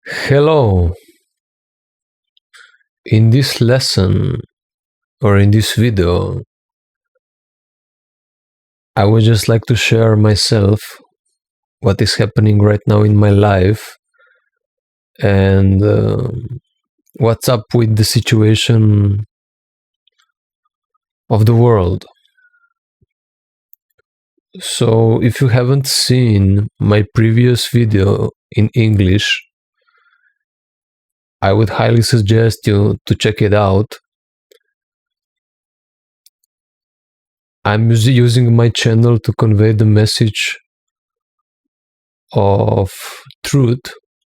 Hello. In this lesson or in this video, I would just like to share myself, what is happening right now in my life, and what's up with the situation of the world. So, if you haven't seen my previous video in English, I would highly suggest you to check it out. I'm using my channel to convey the message of truth,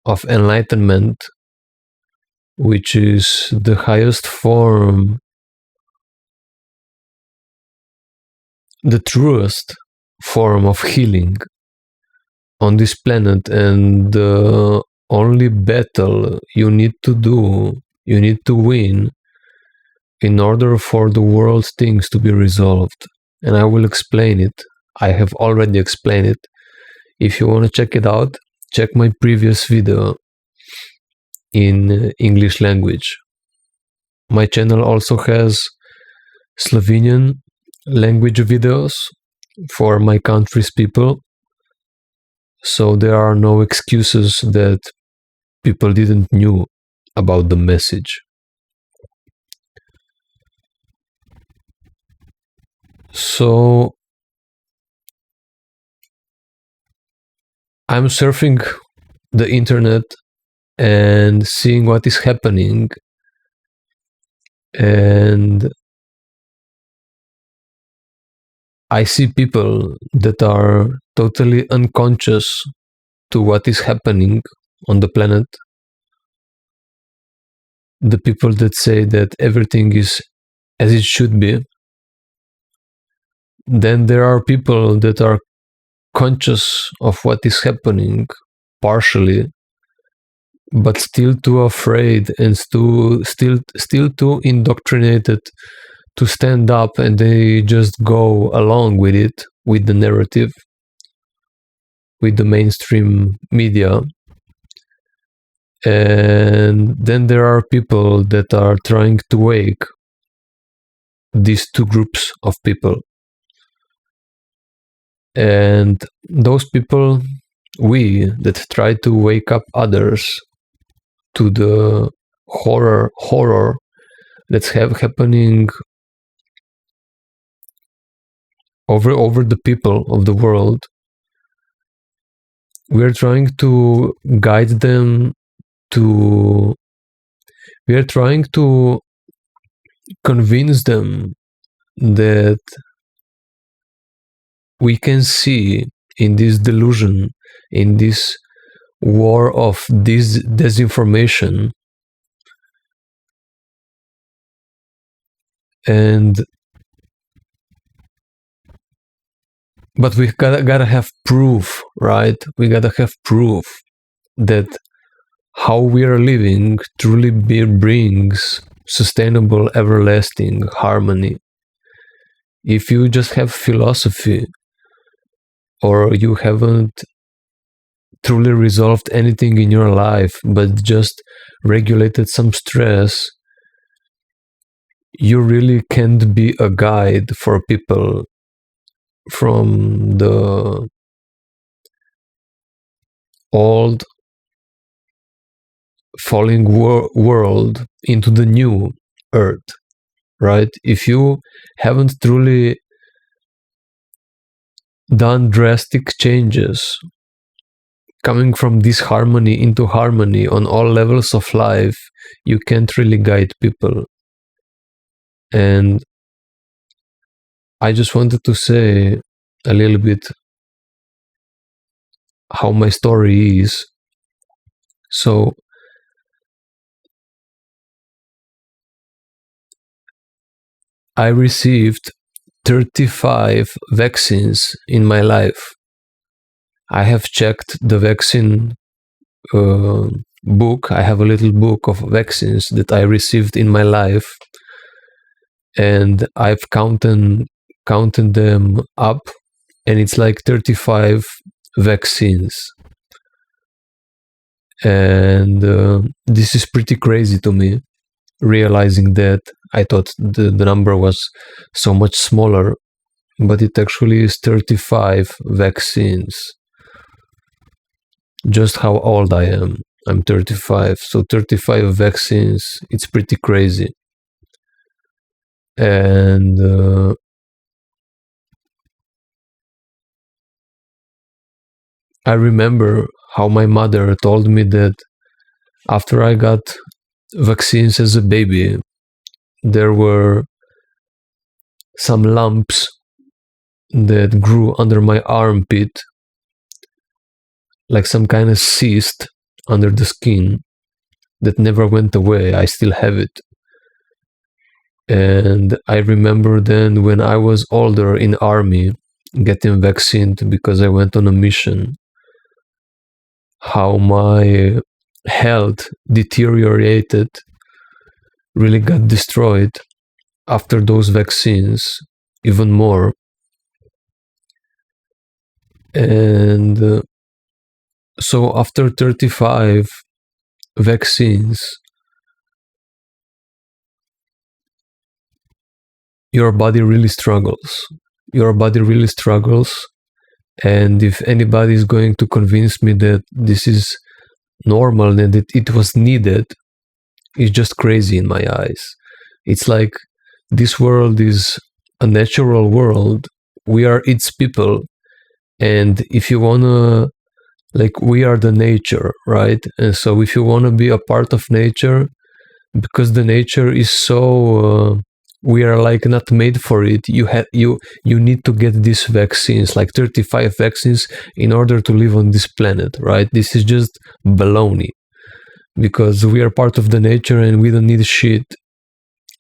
of enlightenment, which is the highest form, the truest form of healing on this planet. And the only battle you need to do, you need to win in order for the world's things to be resolved. And I will explain it. I have already explained it. If you want to check it out, check my previous video in English language. My channel also has Slovenian language videos for my country's people, so there are no excuses that people didn't knew about the message. So I'm surfing the internet and seeing what is happening, and I see people that are totally unconscious to what is happening on the planet. The people that say that everything is as it should be. Then there are people that are conscious of what is happening partially, but still too afraid and still too indoctrinated to stand up, and they just go along with it, with the narrative, with the mainstream media. And then there are people that are trying to wake these two groups of people. And those people, we that try to wake up others to the horror that's happening over the people of the world, we're trying to guide them to, we are trying to convince them that we can see in this delusion, in this war of this disinformation, but we gotta have proof, right? We gotta have proof that how we are living truly brings sustainable, everlasting harmony. If you just have philosophy, or you haven't truly resolved anything in your life, but just regulated some stress, you really can't be a guide for people from the old falling world into the new earth, right? If you haven't truly done drastic changes, coming from disharmony into harmony on all levels of life, you can't really guide people. And I just wanted to say a little bit how my story is. So I received 35 vaccines in my life. I have checked the vaccine book. I have a little book of vaccines that I received in my life, and I've counted them up, and it's like 35 vaccines. And this is pretty crazy to me, realizing that I thought the number was so much smaller, but it actually is 35 vaccines. Just how old I am. I'm 35, so 35 vaccines, it's pretty crazy. And I remember how my mother told me that after I got vaccines as a baby, there were some lumps that grew under my armpit, like some kind of cyst under the skin that never went away. I still have it. And I remember then when I was older in army, getting vaccinated because I went on a mission, how my health deteriorated, really got destroyed after those vaccines, even more. And so after 35 vaccines, your body really struggles. Your body really struggles. And if anybody is going to convince me that this is normal and that it was needed, it's just crazy in my eyes. It's like this world is a natural world. We are its people. And if you want to, like, we are the nature, right? And so if you want to be a part of nature, because the nature is so we are like not made for it, you need to get these vaccines, like 35 vaccines, in order to live on this planet, right? This is just baloney, because we are part of the nature and we don't need shit.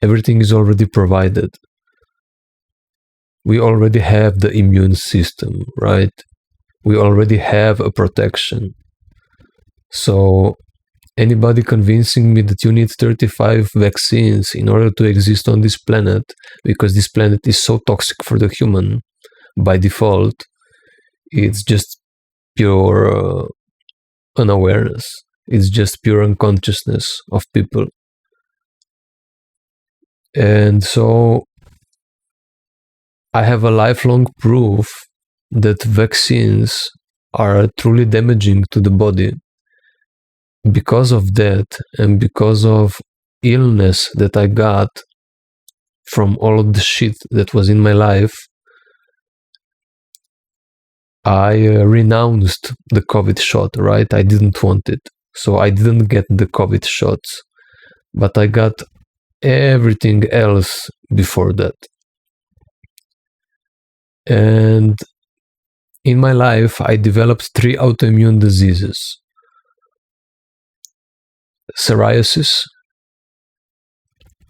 Everything is already provided. We already have the immune system, right? We already have a protection. So anybody convincing me that you need 35 vaccines in order to exist on this planet, because this planet is so toxic for the human by default, it's just pure unawareness. It's just pure unconsciousness of people. And so I have a lifelong proof that vaccines are truly damaging to the body. Because of that, and because of illness that I got from all of the shit that was in my life, I renounced the COVID shot, right? I didn't want it. So I didn't get the COVID shots, but I got everything else before that. And in my life, I developed 3 autoimmune diseases: psoriasis,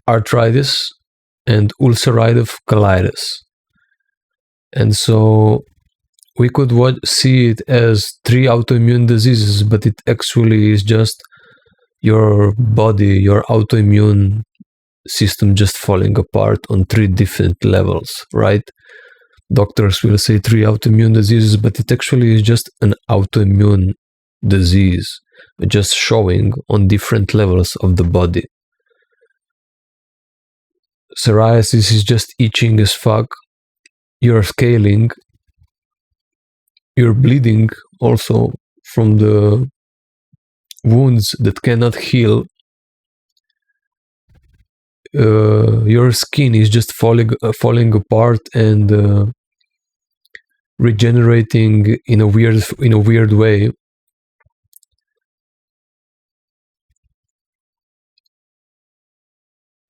arthritis, and ulcerative colitis. And so we could see it as 3 autoimmune diseases, but it actually is just your body, your autoimmune system just falling apart on 3 different levels, right? Doctors will say 3 autoimmune diseases, but it actually is just an autoimmune disease, just showing on different levels of the body. Psoriasis is just itching as fuck. You're scaling. You're bleeding also from the wounds that cannot heal. Your skin is just falling apart and regenerating in a weird way.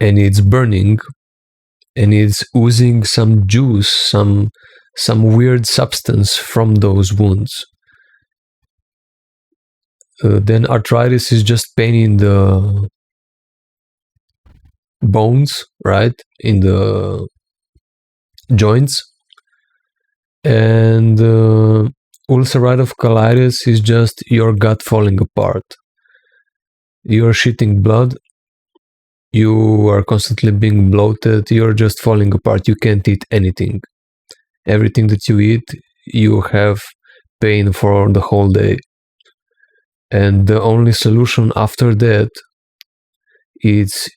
And it's burning, and it's oozing some juice, some weird substance from those wounds. Then arthritis is just pain in the bones, right? In the joints. And ulcerative colitis is just your gut falling apart. You're shitting blood. You are constantly being bloated. You're just falling apart. You can't eat anything. Everything that you eat, you have pain for the whole day. And the only solution after that is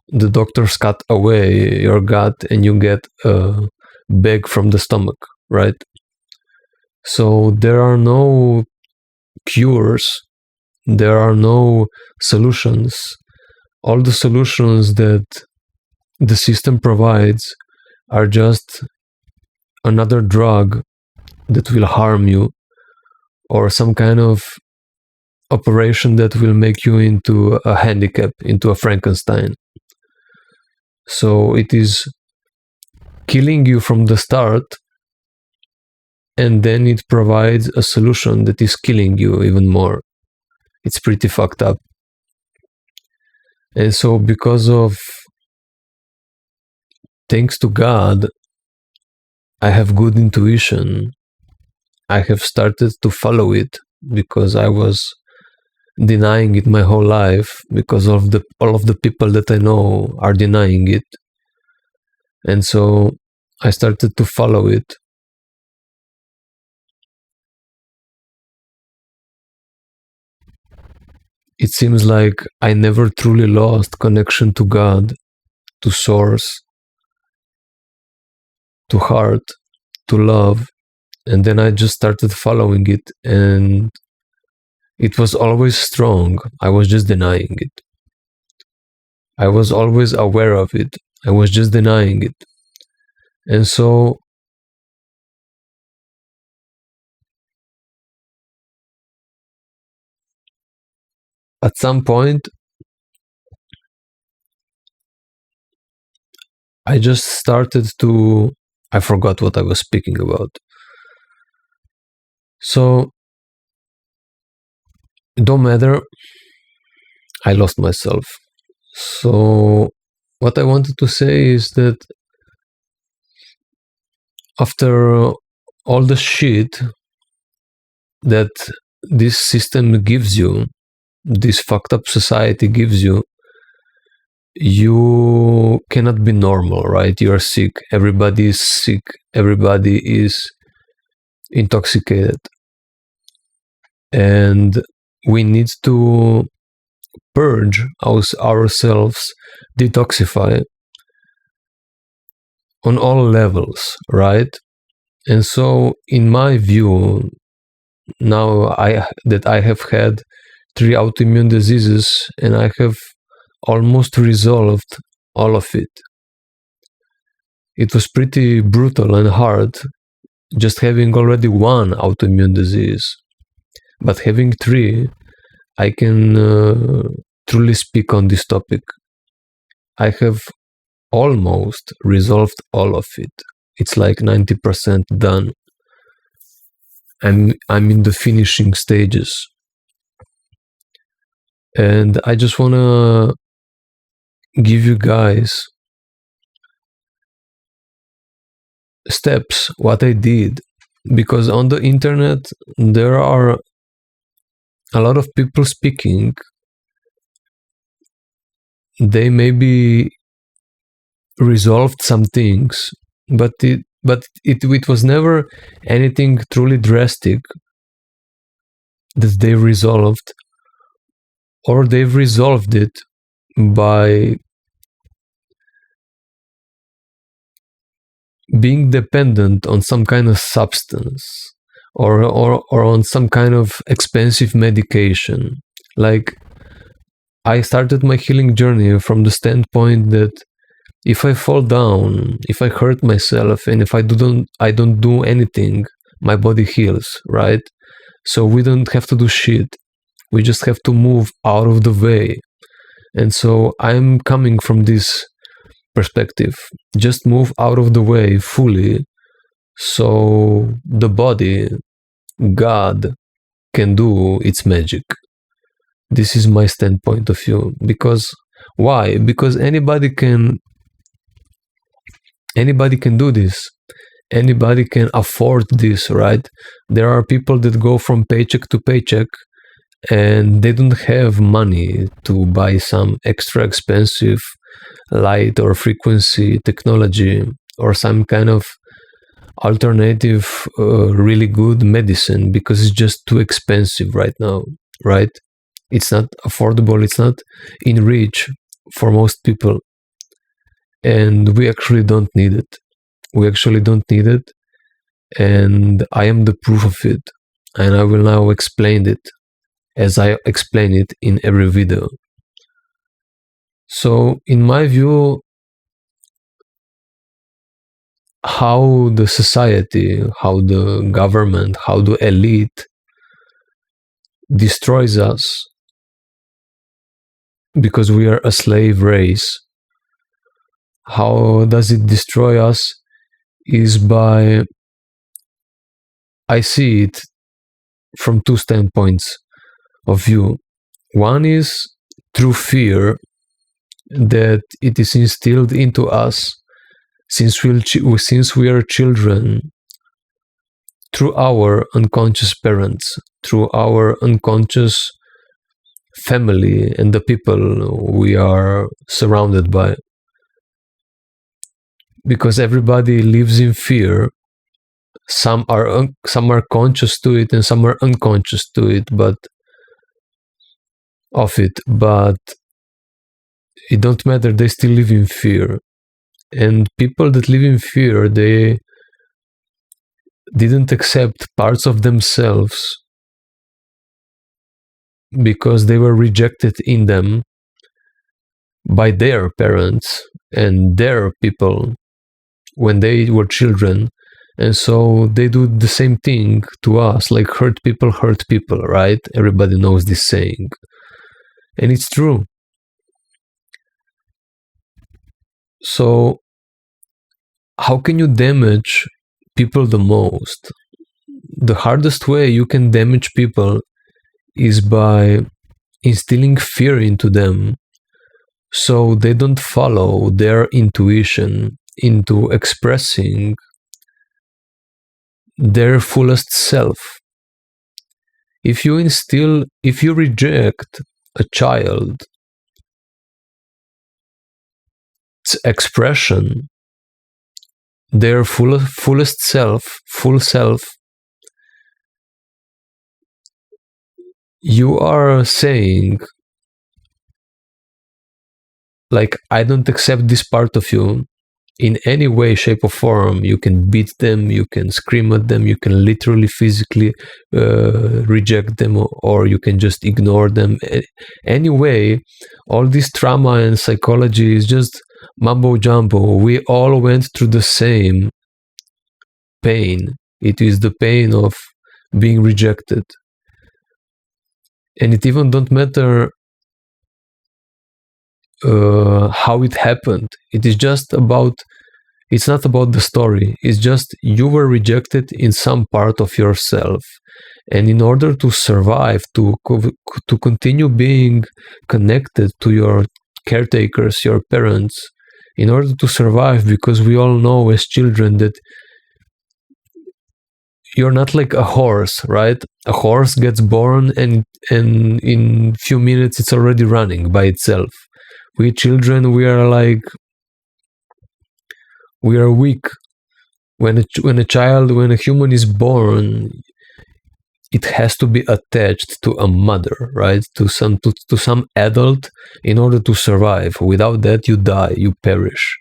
the doctors cut away your gut and you get a bag from the stomach, right? So there are no cures, there are no solutions. All the solutions that the system provides are just another drug that will harm you, or some kind of operation that will make you into a handicap, into a Frankenstein. So it is killing you from the start, and then it provides a solution that is killing you even more. It's pretty fucked up. And so because of, thanks to God, I have good intuition. I have started to follow it because I was denying it my whole life, because of all of the people that I know are denying it. And so I started to follow it. It seems like I never truly lost connection to God, to source, to heart, to love. And then I just started following it, and it was always strong. I was just denying it. I was always aware of it. I was just denying it. And so at some point, I just started to, I forgot what I was speaking about. So it don't matter. I lost myself. So what I wanted to say is that after all the shit that this system gives you, this fucked up society gives you, you cannot be normal, right? You are sick. Everybody is sick. Everybody is intoxicated. And we need to purge ourselves, detoxify on all levels, right? And so, in my view, now that I have had 3 autoimmune diseases and I have almost resolved all of it. It was pretty brutal and hard just having already 1 autoimmune disease. But having 3, I can truly speak on this topic. I have almost resolved all of it. It's like 90% done. I'm in the finishing stages. And I just want to give you guys steps, what I did. Because on the internet, there are a lot of people speaking. They maybe resolved some things, but it was never anything truly drastic that they resolved, or they've resolved it by being dependent on some kind of substance or on some kind of expensive medication. Like, I started my healing journey from the standpoint that if I fall down, if I hurt myself, and if I don't do anything, my body heals, right? So we don't have to do shit. We just have to move out of the way. And so I'm coming from this perspective. Just move out of the way fully, so the body, God, can do its magic. This is my standpoint of view. Because why? Because anybody can do this. Anybody can afford this, right? There are people that go from paycheck to paycheck and they don't have money to buy some extra expensive light or frequency technology or some kind of alternative really good medicine, because it's just too expensive right now. right? It's not affordable, it's not in reach for most people. And we actually don't need it. We actually don't need it. And I am the proof of it. And I will now explain it as I explain it in every video. So, in my view, how the society, how the government, how the elite destroys us because we are a slave race. How does it destroy us? Is by, I see it from two standpoints of view. One is through fear that it is instilled into us since we are children, through our unconscious parents, through our unconscious family and the people we are surrounded by. Because everybody lives in fear. Some are conscious to it and some are unconscious to it, but it don't matter, they still live in fear. And people that live in fear, they didn't accept parts of themselves because they were rejected in them by their parents and their people when they were children. And so they do the same thing to us, like hurt people, right? Everybody knows this saying. And it's true. So how can you damage people the most? The hardest way you can damage people is by instilling fear into them so they don't follow their intuition into expressing their fullest self. If you reject a child's expression, their fullest self, full self, you are saying, like, I don't accept this part of you in any way, shape, or form. You can beat them, you can scream at them, you can literally, physically reject them, or you can just ignore them. Anyway, all this trauma and psychology is just mumbo jumbo. We all went through the same pain. It is the pain of being rejected. And it even don't matter how it happened. It's not about the story. It's just you were rejected in some part of yourself. And in order to survive, to continue being connected to your caretakers, your parents, in order to survive, because we all know as children that you're not like a horse, right? A horse gets born and in few minutes it's already running by itself. We children, we are weak. When a human is born, it has to be attached to a mother, right? To some adult in order to survive. Without that, you die, you perish.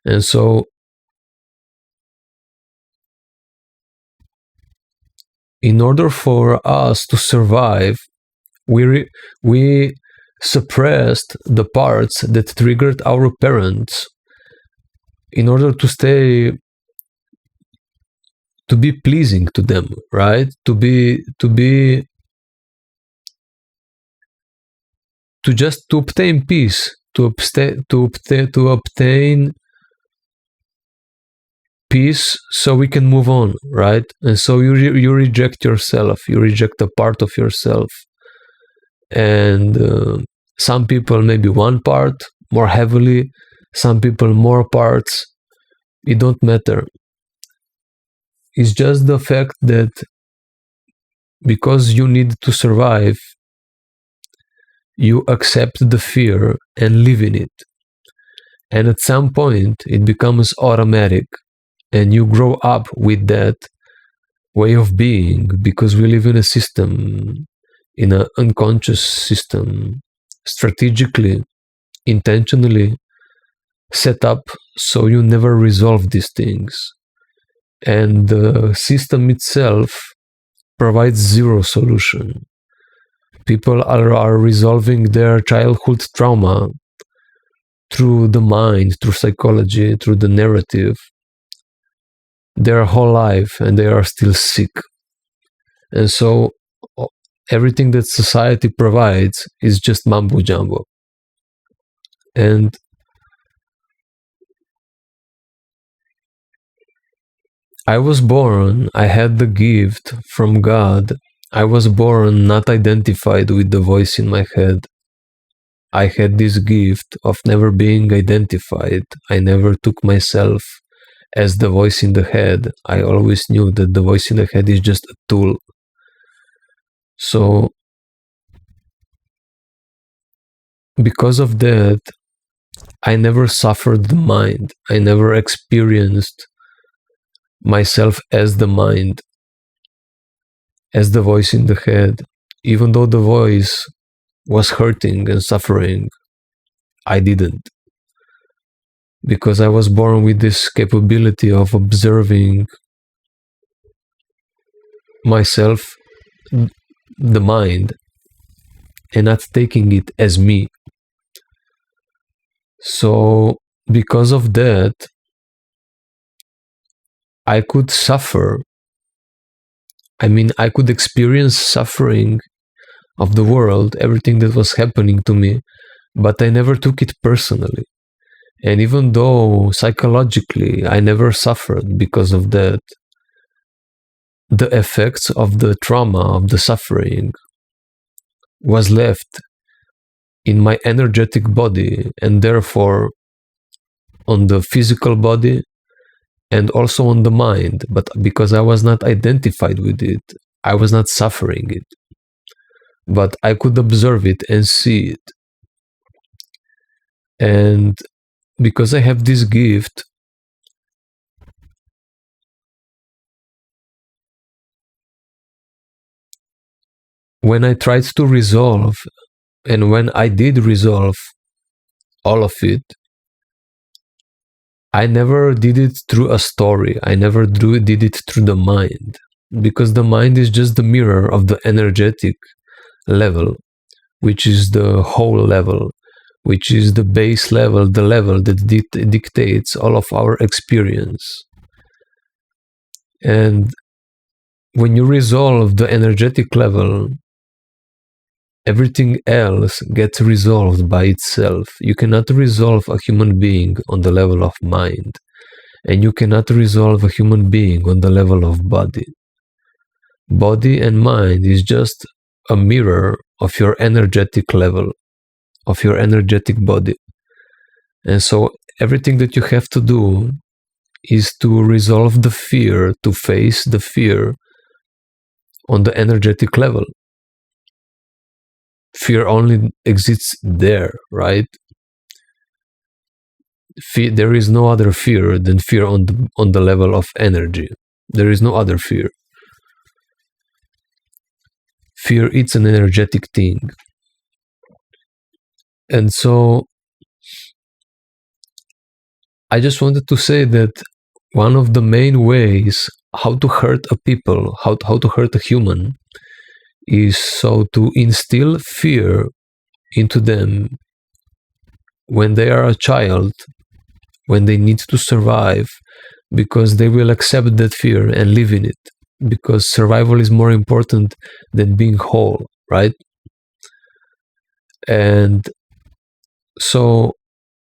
And so in order for us to survive, we suppressed the parts that triggered our parents in order to be pleasing to them, right? To obtain peace, to obtain peace, so we can move on, right? And so you reject yourself, you reject a part of yourself. And some people maybe one part more heavily, some people more parts. It don't matter. It's just the fact that because you need to survive, you accept the fear and live in it. And at some point, it becomes automatic. And you grow up with that way of being, because we live in a system. in an unconscious system, strategically, intentionally set up so you never resolve these things. And the system itself provides zero solution. People are resolving their childhood trauma through the mind, through psychology, through the narrative, their whole life, and they are still sick. And so everything that society provides is just mambo jumbo. And I was born, I had the gift from God. I was born not identified with the voice in my head. I had this gift of never being identified. I never took myself as the voice in the head. I always knew that the voice in the head is just a tool. So, because of that, I never suffered the mind. I never experienced myself as the mind, as the voice in the head. Even though the voice was hurting and suffering, I didn't. Because I was born with this capability of observing myself, the mind, and not taking it as me. So, because of that, I could suffer. I mean, I could experience suffering of the world, everything that was happening to me, but I never took it personally. And even though psychologically I never suffered because of that, the effects of the trauma, of the suffering, was left in my energetic body, and therefore on the physical body and also on the mind. But because I was not identified with it, I was not suffering it. But I could observe it and see it. And because I have this gift, when I tried to resolve, and when I did resolve all of it, I never did it through a story. I never did it through the mind, because the mind is just the mirror of the energetic level, which is the whole level, which is the base level, the level that dictates all of our experience. And when you resolve the energetic level, everything else gets resolved by itself. You cannot resolve a human being on the level of mind, and you cannot resolve a human being on the level of body. Body and mind is just a mirror of your energetic level, of your energetic body. And so everything that you have to do is to resolve the fear, to face the fear on the energetic level. Fear only exists there, right? There is no other fear than fear on the level of energy. There is no other fear. Fear, it's an energetic thing. And so I just wanted to say that one of the main ways how to hurt a people, how to hurt a human, is so to instill fear into them when they are a child, when they need to survive, because they will accept that fear and live in it, because survival is more important than being whole, right? And so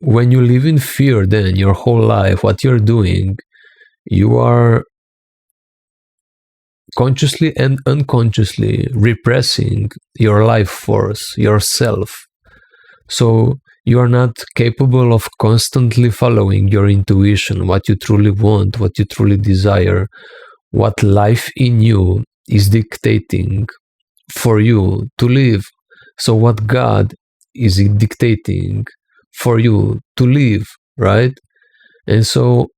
when you live in fear, then your whole life, what you're doing, you are consciously and unconsciously repressing your life force, yourself. So you are not capable of constantly following your intuition, what you truly want, what you truly desire, what life in you is dictating for you to live. So what God is dictating for you to live, right? And so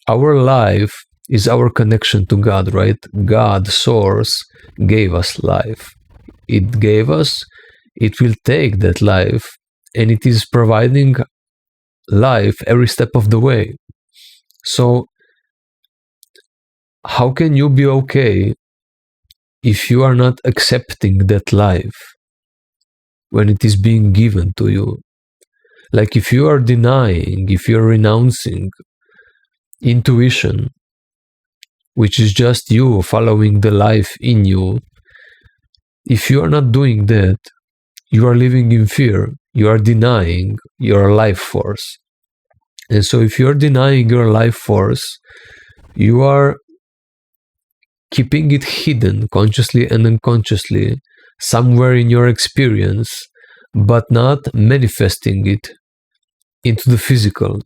our life is our connection to God, right? God, source, gave us life. it gave us, it will take that life, and it is providing life every step of the way. So how can you be okay if you are not accepting that life when it is being given to you? Like if you are denying, if you're renouncing intuition, which is just you following the life in you, if you are not doing that, you are living in fear. You are denying your life force. And so if you are denying your life force, you are keeping it hidden consciously and unconsciously somewhere in your experience, but not manifesting it into the physical.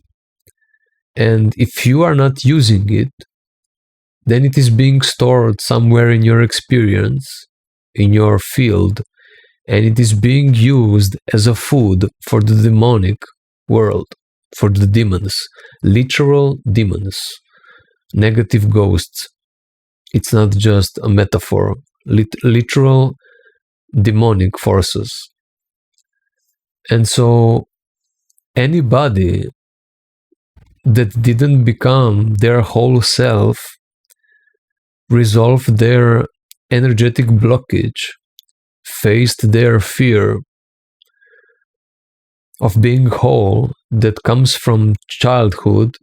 And if you are not using it, then it is being stored somewhere in your experience, in your field, and it is being used as a food for the demonic world, for the demons, literal demons, negative ghosts. It's not just a metaphor, literal demonic forces. And so anybody that didn't become their whole self, resolve their energetic blockage, faced their fear of being whole that comes from childhood,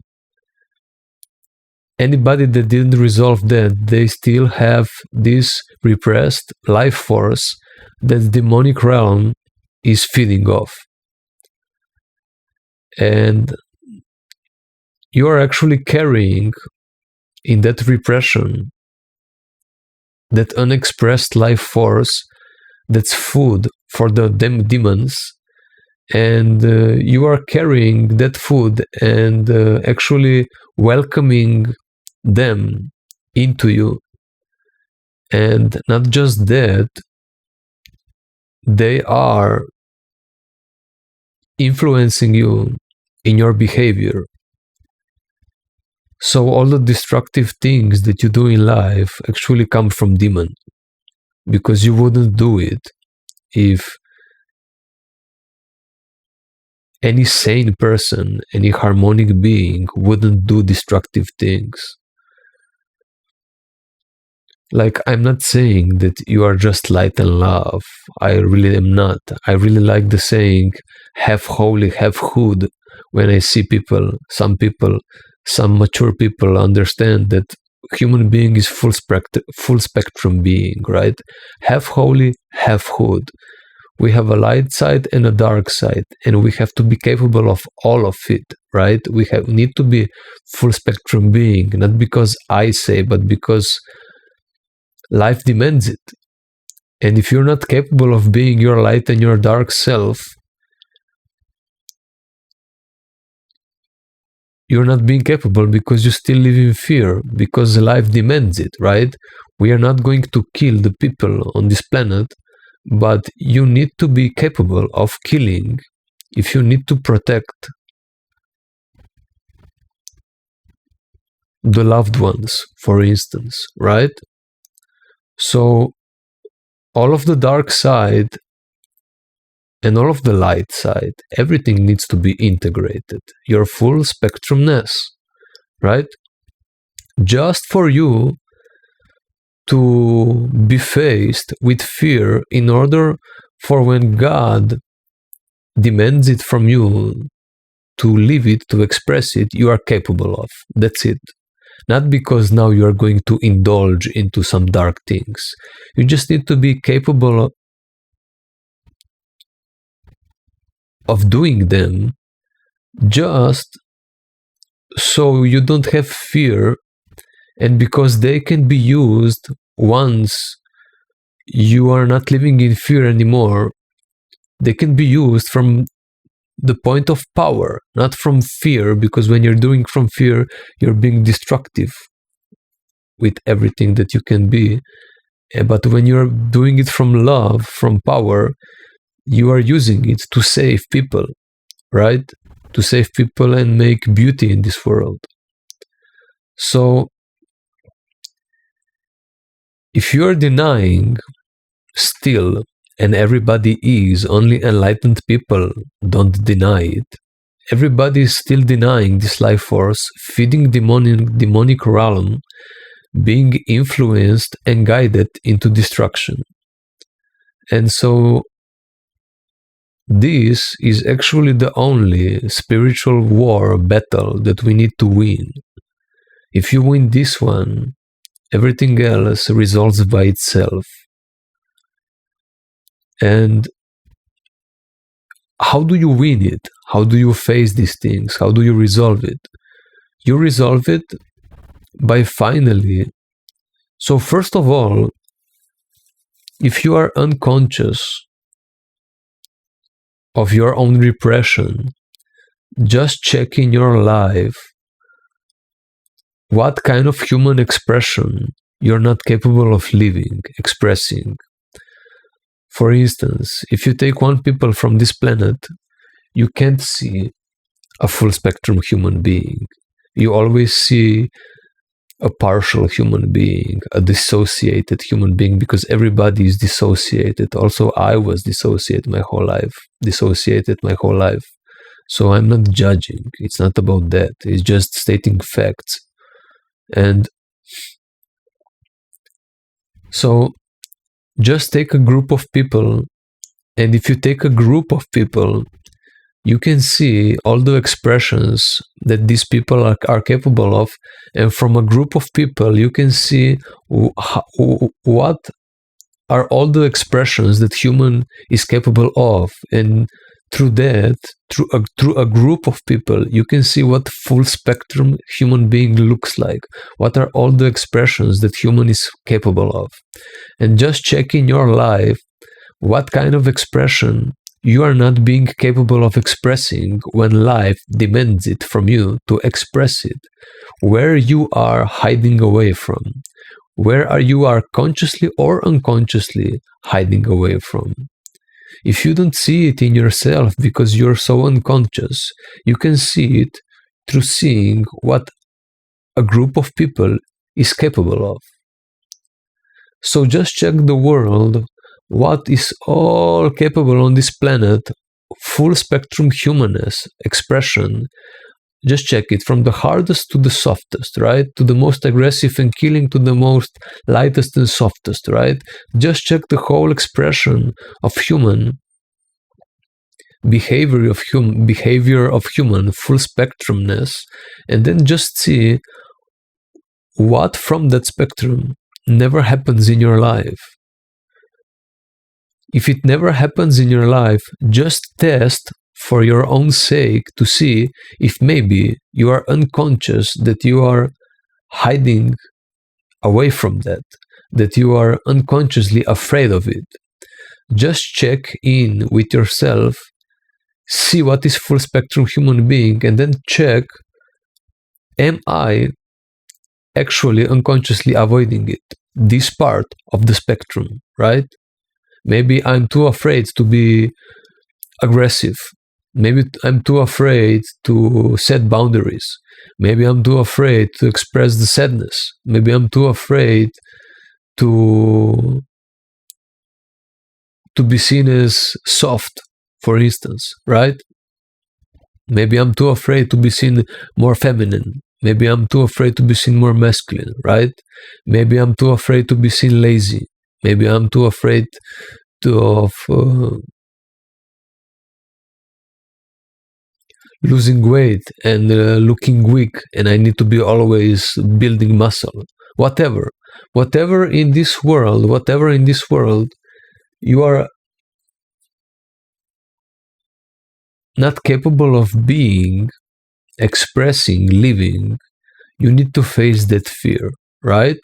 anybody that didn't resolve that, they still have this repressed life force that the demonic realm is feeding off. And you are actually carrying in that repression that unexpressed life force that's food for the demons, and you are carrying that food and actually welcoming them into you. And not just that, they are influencing you in your behavior. So all the destructive things that you do in life actually come from demon, because you wouldn't do it if any sane person, any harmonic being wouldn't do destructive things. Like, I'm not saying that you are just light and love. I really am not. I really like the saying, half holy, half hood. When I see people, some mature people understand that human being is full spectrum being, right? Half holy, half hood. We have a light side and a dark side, and we have to be capable of all of it, right? We need to be full spectrum being, not because I say, but because life demands it. And if you're not capable of being your light and your dark self, you're not being capable because you still live in fear, because life demands it, right? We are not going to kill the people on this planet, but you need to be capable of killing if you need to protect the loved ones, for instance, right? So all of the dark side and all of the light side, everything needs to be integrated. Your full spectrumness, right? Just for you to be faced with fear in order for when God demands it from you to live it, to express it, you are capable of. That's it. Not because now you are going to indulge into some dark things. You just need to be capable of doing them, just so you don't have fear, and because they can be used once you are not living in fear anymore. They can be used from the point of power, not from fear, because when you're doing from fear, you're being destructive with everything that you can be. But when you're doing it from love, from power, you are using it to save people, right? To save people and make beauty in this world. So if you're denying still, and everybody is, only enlightened people don't deny it. Everybody is still denying this life force, feeding demonic realm, being influenced and guided into destruction. And so this is actually the only spiritual war battle that we need to win. If you win this one, everything else resolves by itself. And how do you win it? How do you face these things? How do you resolve it? You resolve it by finally. So first of all, if you are unconscious of your own repression, just check in your life what kind of human expression you're not capable of living, expressing. For instance, if you take one people from this planet, you can't see a full spectrum human being. You always see a partial human being, a dissociated human being, because everybody is dissociated. Also, I was dissociated my whole life. So I'm not judging. It's not about that. It's just stating facts. And so just take a group of people, and if you take a group of people, you can see all the expressions that these people are capable of, and from a group of people you can see what are all the expressions that human is capable of, and through that, through a group of people, you can see what full spectrum human being looks like. What are all the expressions that human is capable of? And just check in your life what kind of expression you are not being capable of expressing when life demands it from you to express it. Where you are hiding away from. Where you are consciously or unconsciously hiding away from. If you don't see it in yourself because you're so unconscious, you can see it through seeing what a group of people is capable of. So just check the world, what is all capable on this planet, full spectrum humanness, expression. Just check it from the hardest to the softest, right? To the most aggressive and killing to the most lightest and softest, right? Just check the whole expression of human behavior of human full spectrumness, and then just see what from that spectrum never happens in your life. If it never happens in your life, just test for your own sake to see if maybe you are unconscious, that you are hiding away from that you are unconsciously afraid of it. Just check in with yourself, see what is full spectrum human being, and then check, am I actually unconsciously avoiding it? This part of the spectrum, right? Maybe I'm too afraid to be aggressive. Maybe I'm too afraid to set boundaries. Maybe I'm too afraid to express the sadness. Maybe I'm too afraid to be seen as soft, for instance, right? Maybe I'm too afraid to be seen more feminine. Maybe I'm too afraid to be seen more masculine, right? Maybe I'm too afraid to be seen lazy. Maybe I'm too afraid of losing weight and looking weak, and I need to be always building muscle. Whatever in this world, you are not capable of being, expressing, living. You need to face that fear, right?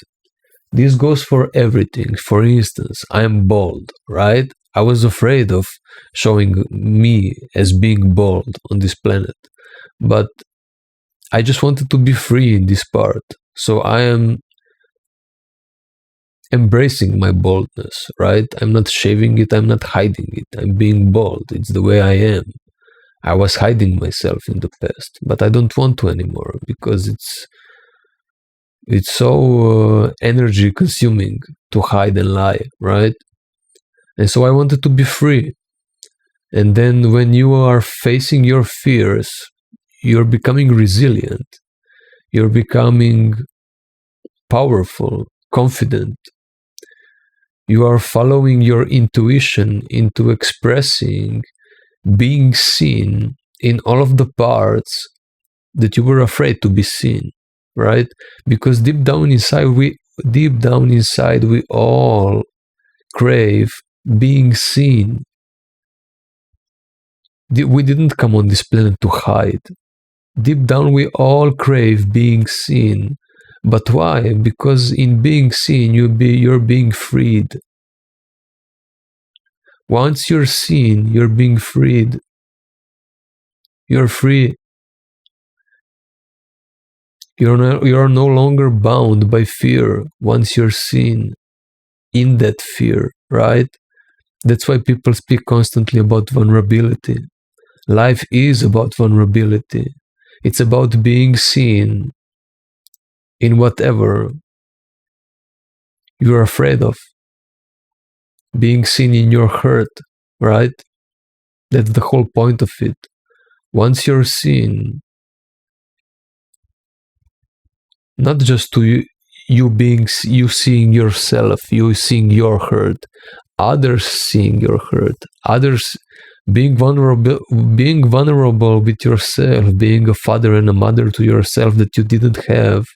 This goes for everything. For instance, I am bald, right? I was afraid of showing me as being bald on this planet, but I just wanted to be free in this part. So I am embracing my baldness, right? I'm not shaving it, I'm not hiding it. I'm being bald. It's the way I am. I was hiding myself in the past, but I don't want to anymore because it's so energy consuming to hide and lie, right? And so I wanted to be free. And then when you are facing your fears, you're becoming resilient. You're becoming powerful, confident. You are following your intuition into expressing, being seen in all of the parts that you were afraid to be seen, right? Because deep down inside we all crave being seen. We didn't come on this planet to hide. Deep down we all crave being seen. But why? Because in being seen, you're being freed. Once you're seen, you're being freed. You're free. You're no longer bound by fear once you're seen in that fear, right? That's why people speak constantly about vulnerability. Life is about vulnerability. It's about being seen in whatever you're afraid of. Being seen in your hurt, right? That's the whole point of it. Once you're seen, not just to you seeing yourself, you seeing your hurt, others seeing your hurt, others being vulnerable with yourself, being a father and a mother to yourself that you didn't have,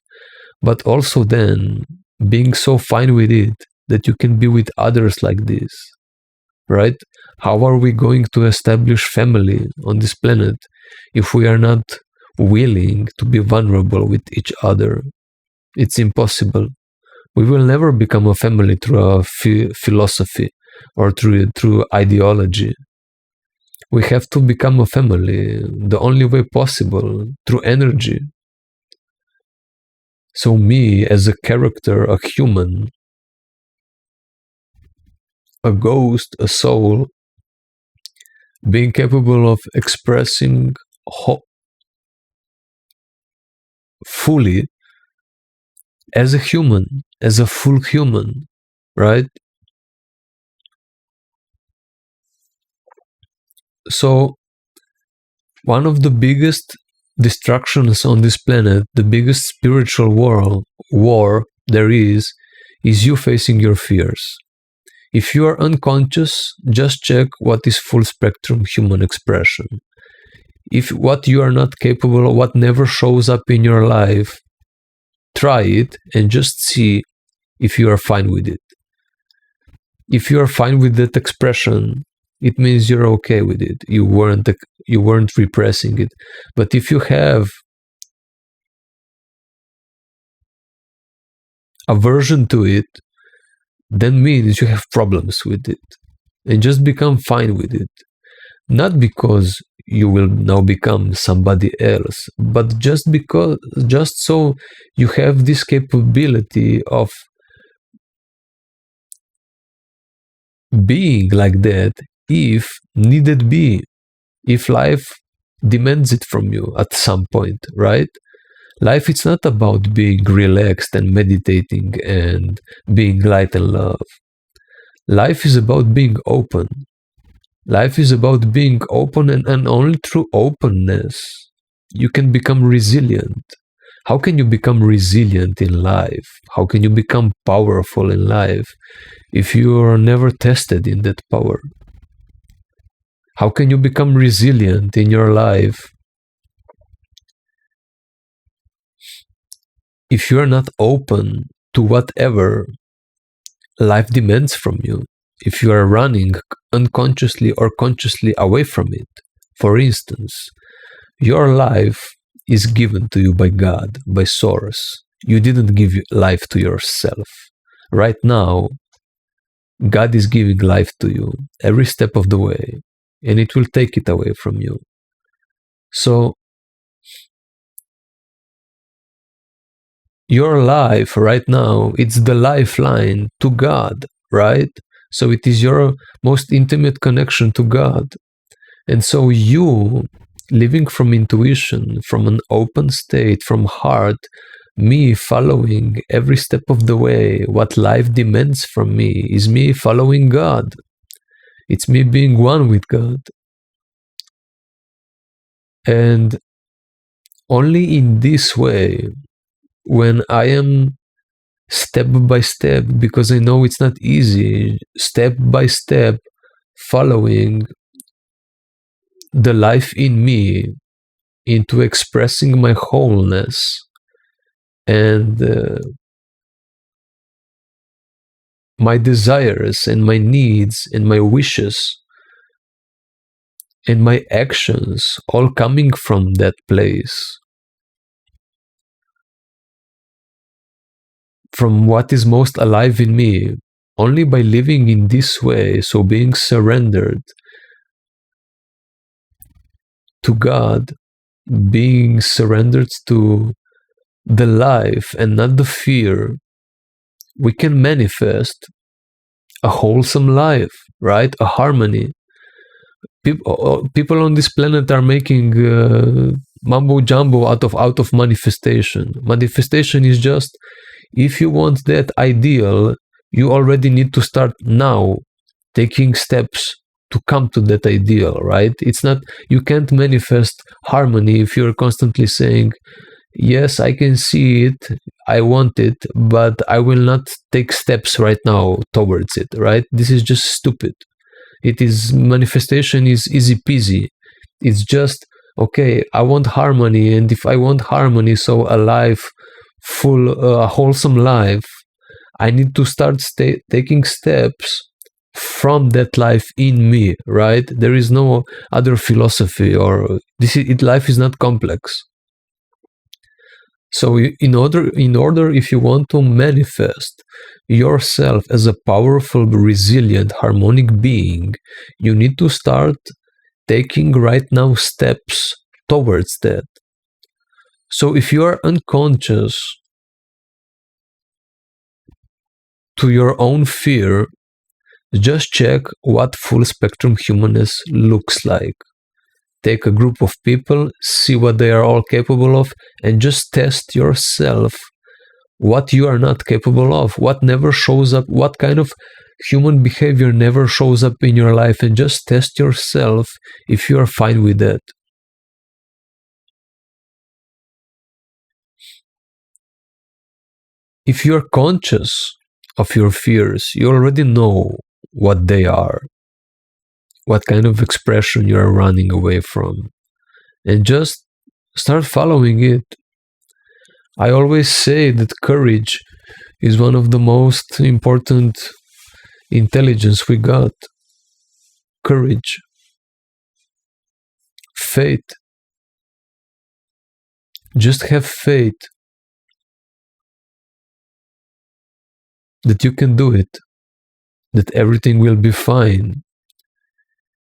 but also then being so fine with it that you can be with others like this, right? How are we going to establish family on this planet if we are not willing to be vulnerable with each other? It's impossible. We will never become a family through a philosophy or through ideology. We have to become a family the only way possible, through energy. So me as a character, a human, a ghost, a soul, being capable of expressing fully as a human, as a full human, right? So one of the biggest destructions on this planet, the biggest spiritual war there is you facing your fears. If you are unconscious, just check what is full spectrum human expression. If what you are not capable of, what never shows up in your life, try it and just see if you are fine with it. If you are fine with that expression, it means you're okay with it. You weren't repressing it. But if you have aversion to it, then means you have problems with it. And just become fine with it. Not because you will now become somebody else, but just so you have this capability of being like that if needed be, if life demands it from you at some point, right? Life is not about being relaxed and meditating and being light and love. Life is about being open. Life is about being open, and only through openness you can become resilient. How can you become resilient in life? How can you become powerful in life if you are never tested in that power? How can you become resilient in your life if you are not open to whatever life demands from you? If you are running unconsciously or consciously away from it, for instance, your life is given to you by God, by Source. You didn't give life to yourself. Right now, God is giving life to you every step of the way, and it will take it away from you. So, your life right now, it's the lifeline to God, right? So it is your most intimate connection to God. And so you, living from intuition, from an open state, from heart, me following every step of the way, what life demands from me is me following God. It's me being one with God. And only in this way, when I am step by step, because I know it's not easy, step by step, following the life in me into expressing my wholeness and my desires and my needs and my wishes and my actions, all coming from that place, from what is most alive in me. Only by living in this way, so being surrendered to God, being surrendered to the life and not the fear, we can manifest a wholesome life, right? A harmony. People on this planet are making mumbo jumbo out of manifestation. Manifestation is just, if you want that ideal, you already need to start now taking steps to come to that ideal, right? It's not, you can't manifest harmony if you're constantly saying, yes, I can see it, I want it, but I will not take steps right now towards it, right? This is just stupid. It is, manifestation is easy peasy. It's just, okay, I want harmony, and if I want harmony, so a life full, a wholesome life, I need to start taking steps from that life in me, right? There is no other philosophy, or life is not complex. So in order, if you want to manifest yourself as a powerful, resilient, harmonic being, you need to start taking right now steps towards that. So if you are unconscious to your own fear, just check what full spectrum humanness looks like. Take a group of people, see what they are all capable of, and just test yourself what you are not capable of, what never shows up, what kind of human behavior never shows up in your life, and just test yourself if you are fine with that. If you are conscious of your fears, you already know what they are, what kind of expression you are running away from, and just start following it. I always say that courage is one of the most important intelligence we got. Courage, faith. Just have faith that you can do it, that everything will be fine.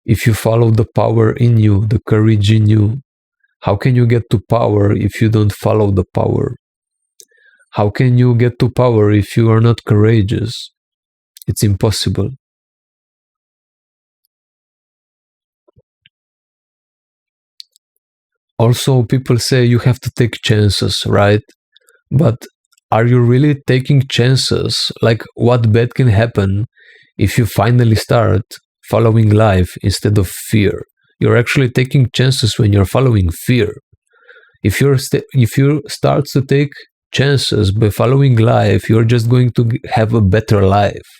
If you follow the power in you, the courage in you, how can you get to power if you don't follow the power? How can you get to power if you are not courageous? It's impossible. Also, people say you have to take chances, right? But are you really taking chances? Like, what bad can happen if you finally start following life instead of fear? You're actually taking chances when you're following fear. If you start to take chances by following life, you're just going to have a better life.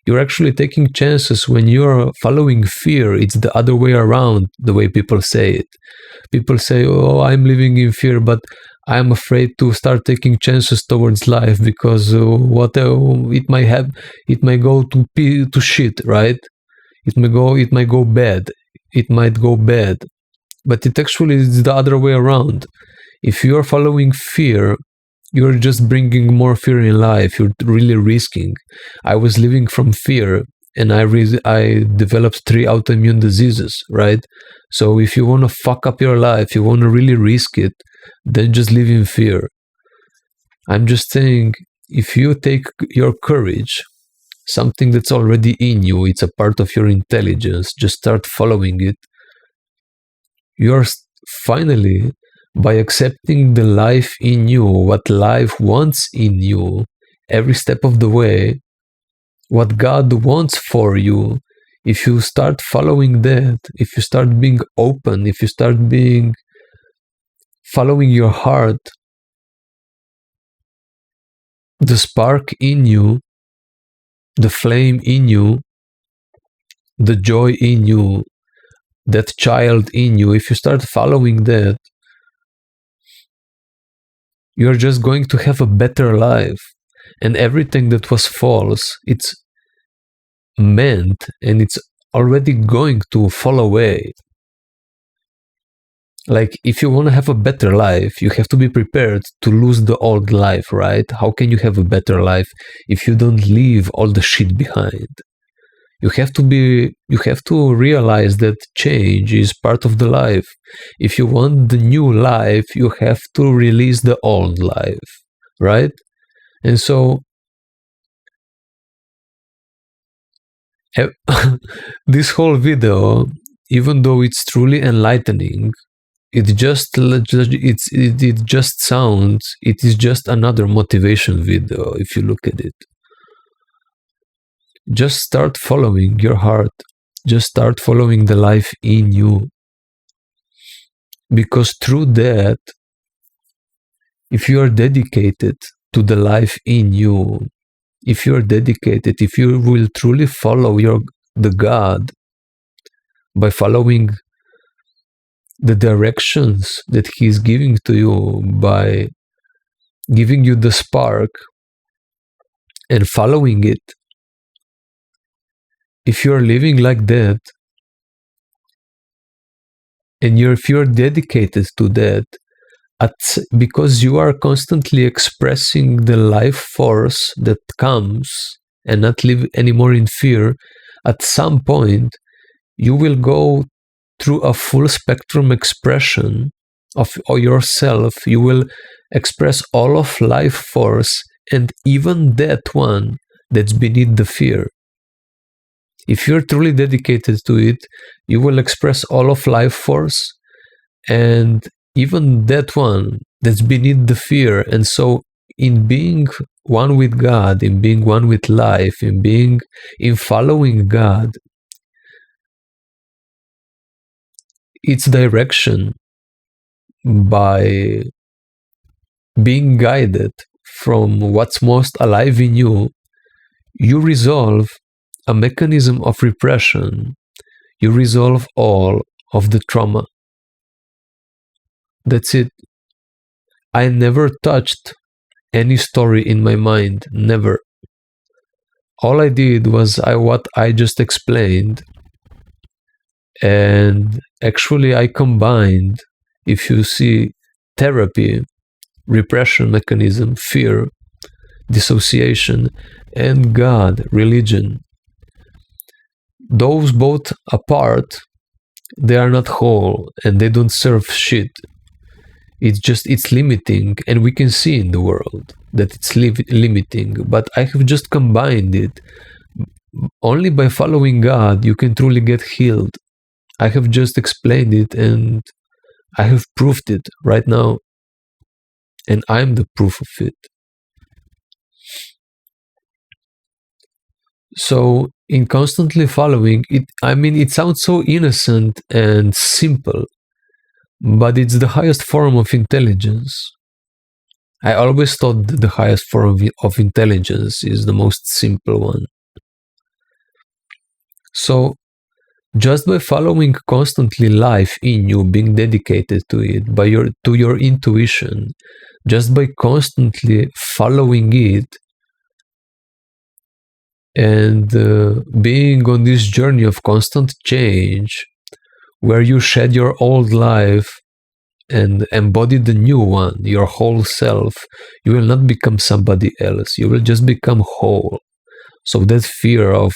You're actually taking chances when you're following fear. It's the other way around, the way people say it. People say, oh, I'm living in fear, but I'm afraid to start taking chances towards life because it might go to shit, right? It might go bad. It might go bad. But it actually is the other way around. If you're following fear, you're just bringing more fear in life. You're really risking. I was living from fear, and I developed 3 autoimmune diseases, right? So if you want to fuck up your life, you want to really risk it, then just live in fear. I'm just saying, if you take your courage, something that's already in you, it's a part of your intelligence, just start following it. You're finally, by accepting the life in you, what life wants in you, every step of the way, what God wants for you, If you start following that, if you start being open, if you start following your heart, the spark in you, the flame in you, the joy in you, that child in you, if you start following that, you're just going to have a better life. And everything that was false, it's meant and it's already going to fall away. Like, if you want to have a better life, you have to be prepared to lose the old life, right? How can you have a better life if you don't leave all the shit behind? You have to realize that change is part of the life. If you want the new life, you have to release the old life, right? And so this whole video, even though it's truly enlightening, it just sounds, it is just another motivation video if you look at it. Just start following your heart. Just start following the life in you. Because through that, if you are dedicated to the life in you, if you are dedicated, if you will truly follow the God by following the directions that He is giving to you, by giving you the spark and following it, if you're living like that, and if you're dedicated to that, because you are constantly expressing the life force that comes and not live anymore in fear, at some point you will go through a full spectrum expression of yourself. You will express all of life force, and even that one that's beneath the fear. If you're truly dedicated to it, you will express all of life force and even that one that's beneath the fear. And so in being one with God, in being one with life, in following God, its direction, by being guided from what's most alive in you, you resolve a mechanism of repression. You resolve all of the trauma. That's it. I never touched any story in my mind. Never. All I did was what I just explained. And actually I combined, if you see, therapy, repression mechanism, fear, dissociation, and God, religion. Those both apart, they are not whole and they don't serve shit. It's limiting, and we can see in the world that it's limiting, but I have just combined it. Only by following God you can truly get healed. I have just explained it and I have proved it right now, and I'm the proof of it. So in constantly following it, it sounds so innocent and simple, but it's the highest form of intelligence. I always thought that the highest form of intelligence is the most simple one. So just by following constantly life in you, being dedicated to it, to your intuition, just by constantly following it and being on this journey of constant change, where you shed your old life and embody the new one, your whole self, you will not become somebody else. You will just become whole. So that fear of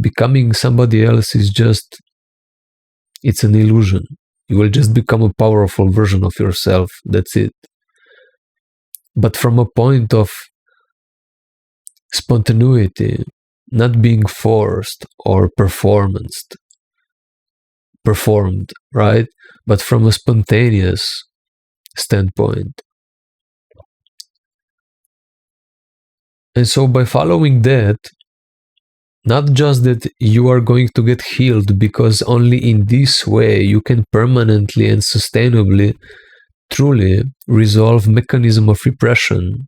becoming somebody else is it's an illusion. You will just become a powerful version of yourself. That's it. But from a point of spontaneity, not being forced or performed, right? But from a spontaneous standpoint. And so by following that, Not just that you are going to get healed, because only in this way you can permanently and sustainably truly resolve mechanism of repression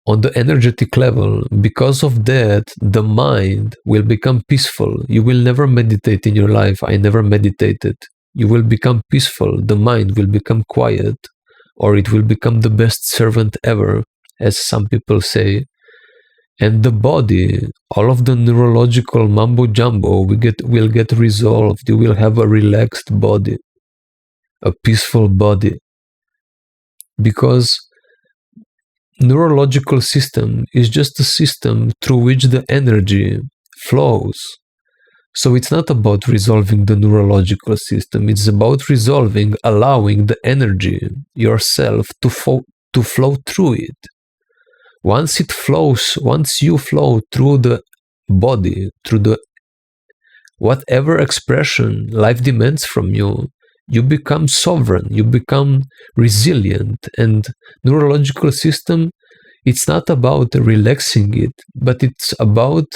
on the energetic level. Because of that, the mind will become peaceful. You will never meditate in your life. I never meditated. You will become peaceful. The mind will become quiet, or it will become the best servant ever, as some people say. And the body, all of the neurological mumbo jumbo will get resolved. You will have a relaxed body, a peaceful body. Because neurological system is just a system through which the energy flows. So it's not about resolving the neurological system. It's about resolving, allowing the energy, yourself, to flow through it. Once it flows, once you flow through the body, through the whatever expression life demands from you, you become sovereign, you become resilient. And neurological system, it's not about relaxing it, but it's about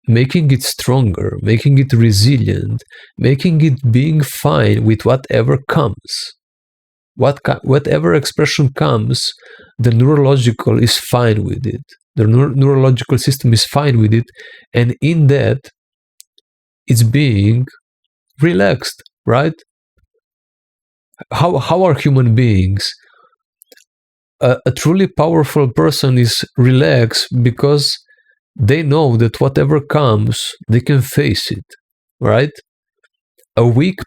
making it stronger, making it resilient, making it being fine with whatever comes. Whatever expression comes, the neurological is fine with it. The neurological system is fine with it, and in that, it's being relaxed, right? How are human beings? A truly powerful person is relaxed because they know that whatever comes, they can face it, right? A weak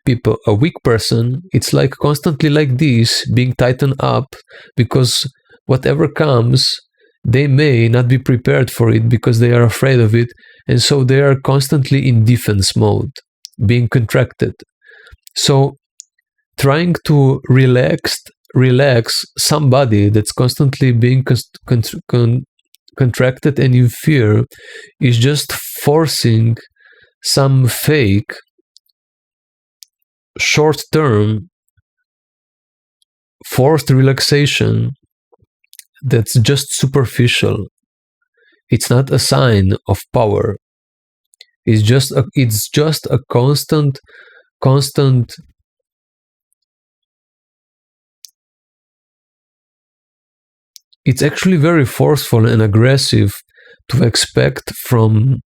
person, it's like constantly like this, being tightened up, because whatever comes, they may not be prepared for it because they are afraid of it, and so they are constantly in defense mode, being contracted. So trying to relax somebody that's constantly being contracted and in fear is just forcing some fake short-term forced relaxation that's just superficial. It's not a sign of power. It's just a constant. It's actually very forceful and aggressive to expect from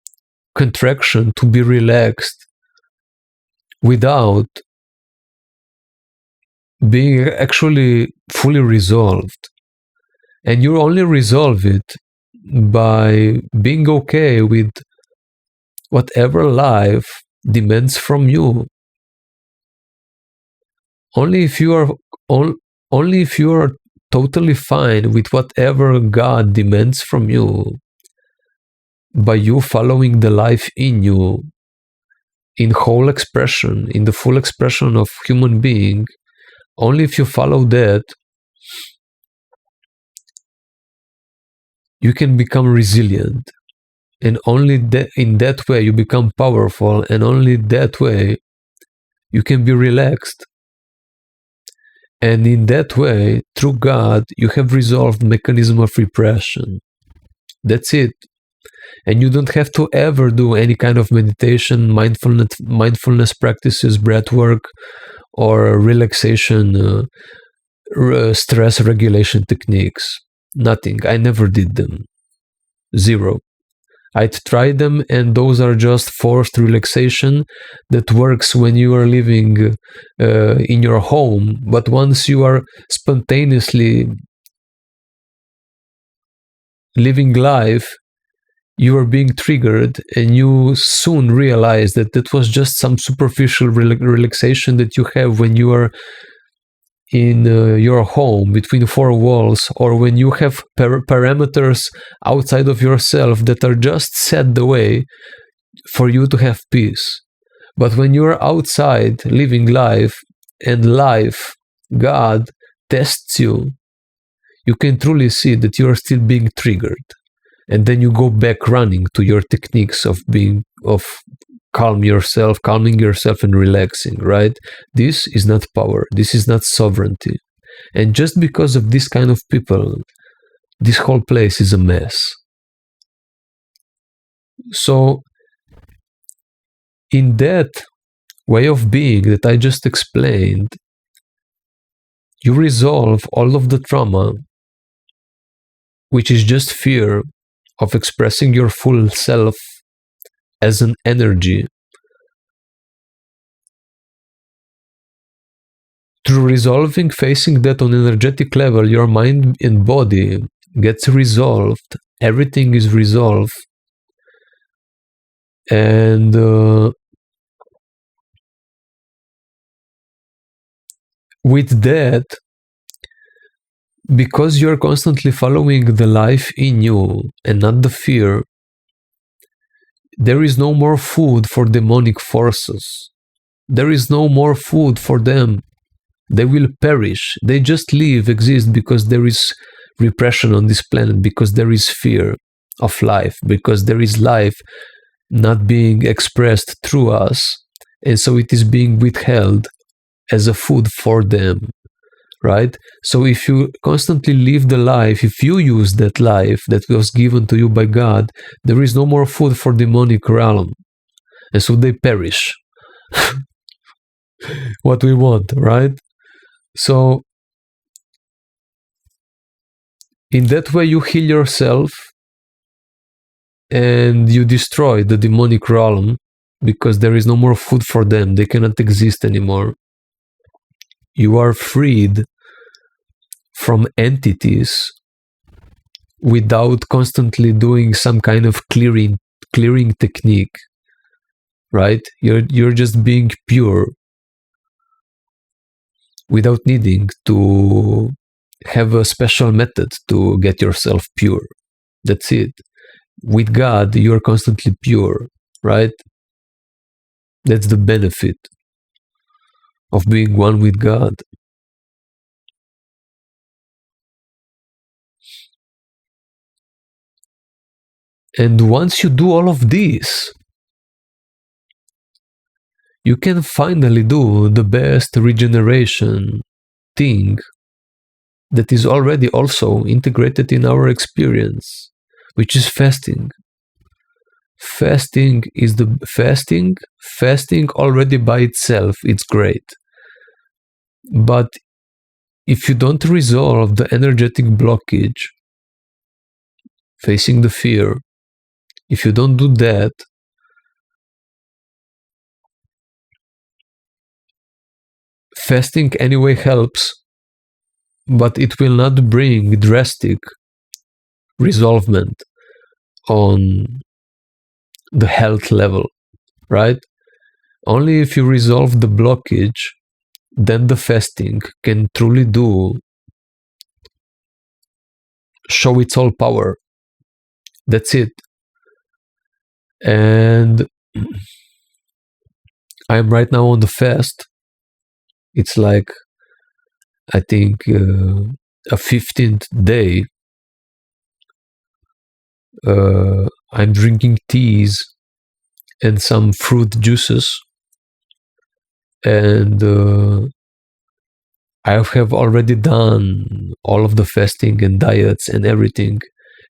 contraction to be relaxed without being actually fully resolved. And you only resolve it by being okay with whatever life demands from you. Only if you are totally fine with whatever God demands from you, by you following the life in you, in whole expression, in the full expression of human being, only if you follow that, you can become resilient. And only in that way you become powerful, and only that way you can be relaxed. And in that way, through God, you have resolved mechanism of repression. That's it. And you don't have to ever do any kind of meditation, mindfulness practices, breath work, or relaxation, stress regulation techniques. Nothing. I never did them. Zero. I'd tried them, and those are just forced relaxation that works when you are living in your home. But once you are spontaneously living life, you are being triggered, and you soon realize that that was just some superficial relaxation that you have when you are in your home between four walls, or when you have parameters outside of yourself that are just set the way for you to have peace. But when you are outside living life, and life, God, tests you, you can truly see that you are still being triggered. And then you go back running to your techniques of calming yourself and relaxing, right? This is not power. This is not sovereignty. And just because of this kind of people, this whole place is a mess. So in that way of being that I just explained, you resolve all of the trauma, which is just fear of expressing your full self as an energy. Through resolving, facing that on energetic level, your mind and body gets resolved. Everything is resolved. And with that, because you're constantly following the life in you and not the fear, there is no more food for demonic forces. There is no more food for them. They will perish. They just live, exist because there is repression on this planet, because there is fear of life, because there is life not being expressed through us, and so it is being withheld as a food for them, right? So if you constantly live the life, if you use that life that was given to you by God, there is no more food for demonic realm, and so they perish. What we want, right? So in that way you heal yourself and you destroy the demonic realm, because there is no more food for them. They cannot exist anymore. You are freed from entities without constantly doing some kind of clearing technique, right? You're just being pure without needing to have a special method to get yourself pure. That's it. With God, you're constantly pure, right? That's the benefit of being one with God. And once you do all of this, you can finally do the best regeneration thing that is already also integrated in our experience, which is fasting. Fasting already by itself, it's great. But if you don't resolve the energetic blockage, facing the fear, if you don't do that, fasting anyway helps, but it will not bring drastic resolvement on the health level, right? Only if you resolve the blockage, then the fasting can truly show its all power. That's it. And I'm right now on the fast. It's like, I think, a 15th day. I'm drinking teas and some fruit juices, and I have already done all of the fasting and diets and everything.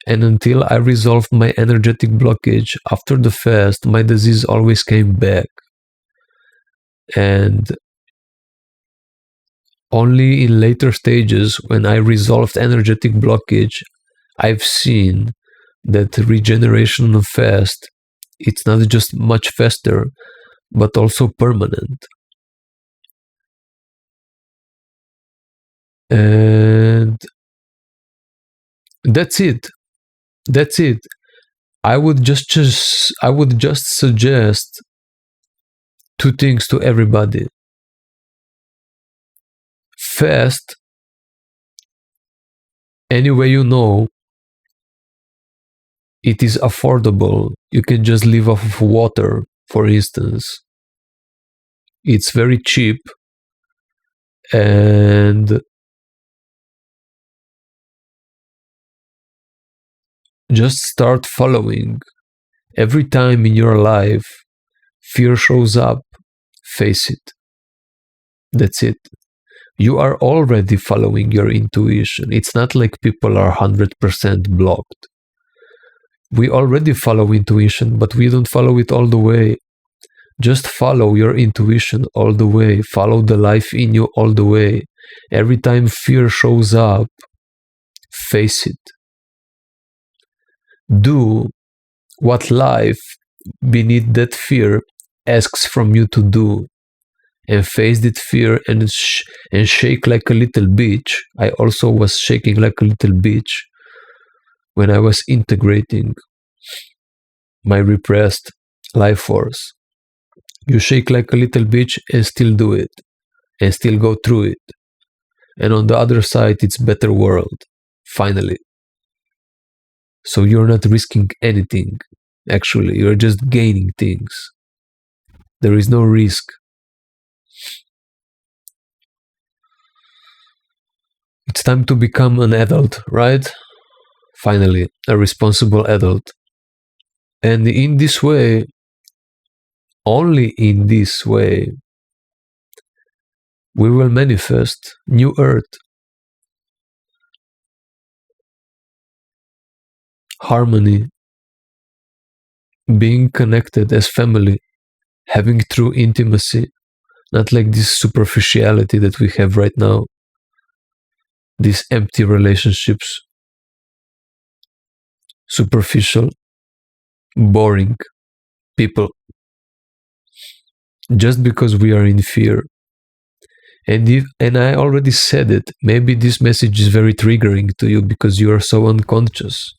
And until I resolved my energetic blockage after the fast, my disease always came back. And only in later stages, when I resolved energetic blockage, I've seen that regeneration of fast, it's not just much faster, but also permanent. And that's it. That's it. I would just suggest two things to everybody. Fast, anyway you know, it is affordable. You can just live off of water, for instance. It's very cheap, and just start following. Every time in your life fear shows up, face it. That's it. You are already following your intuition. It's not like people are 100% blocked. We already follow intuition, but we don't follow it all the way. Just follow your intuition all the way. Follow the life in you all the way. Every time fear shows up, face it. Do what life beneath that fear asks from you to do. And face that fear and shake like a little bitch. I also was shaking like a little bitch when I was integrating my repressed life force. You shake like a little bitch and still do it. And still go through it. And on the other side, it's better world. Finally. So you're not risking anything. Actually, you're just gaining things. There is no risk. It's time to become an adult, right? Finally, a responsible adult. And in this way, only in this way, we will manifest new earth. Harmony. Being connected as family. Having true intimacy. Not like this superficiality that we have right now. These empty relationships. Superficial. Boring. People. Just because we are in fear. And I already said it, maybe this message is very triggering to you because you are so unconscious.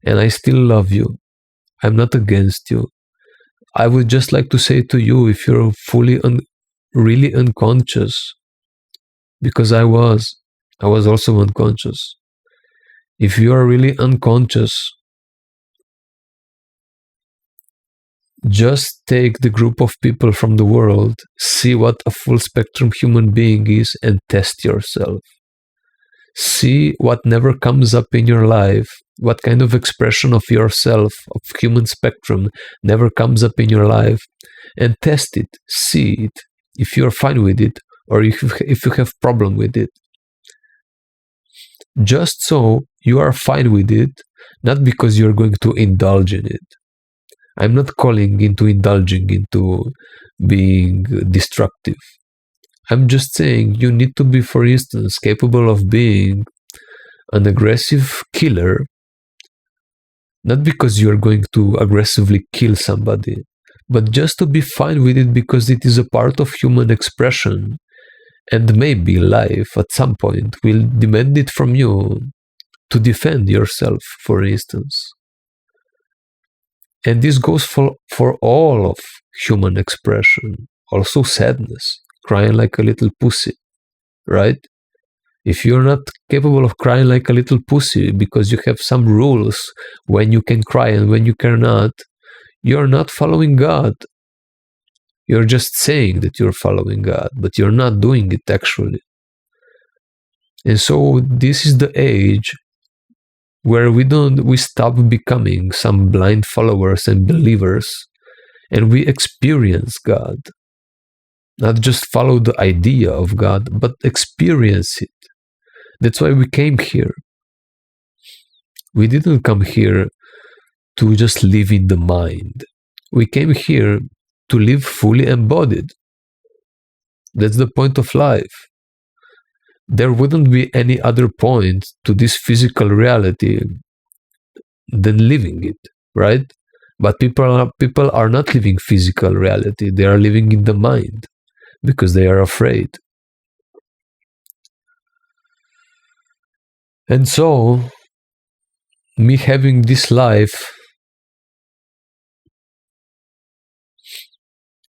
And I still love you. I'm not against you. I would just like to say to you, if you're really unconscious, because I was also unconscious. If you are really unconscious, just take the group of people from the world, see what a full spectrum human being is, and test yourself. See what never comes up in your life, what kind of expression of yourself, of human spectrum, never comes up in your life, and test it, see it, if you're fine with it, or if you have problem with it. Just so you are fine with it, not because you're going to indulge in it. I'm not calling into indulging into being destructive. I'm just saying you need to be, for instance, capable of being an aggressive killer, not because you're going to aggressively kill somebody, but just to be fine with it because it is a part of human expression. And maybe life at some point will demand it from you to defend yourself, for instance. And this goes for all of human expression, also sadness, crying like a little pussy, right? If you're not capable of crying like a little pussy because you have some rules when you can cry and when you cannot, you're not following God. You're just saying that you're following God, but you're not doing it actually. And so this is the age where we stop becoming some blind followers and believers, and we experience God. Not just follow the idea of God, but experience it. That's why we came here. We didn't come here to just live in the mind. We came here to live fully embodied. That's the point of life. There wouldn't be any other point to this physical reality than living it, right? But people are not living physical reality. They are living in the mind because they are afraid. And so, me having this life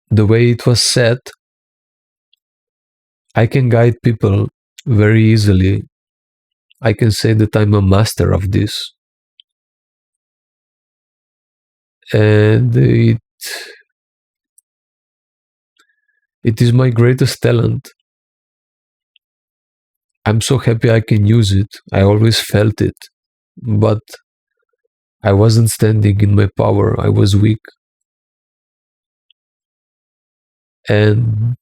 the way it was set, I can guide people very easily. I can say that I'm a master of this. And it is my greatest talent. I'm so happy I can use it. I always felt it. But I wasn't standing in my power. I was weak. And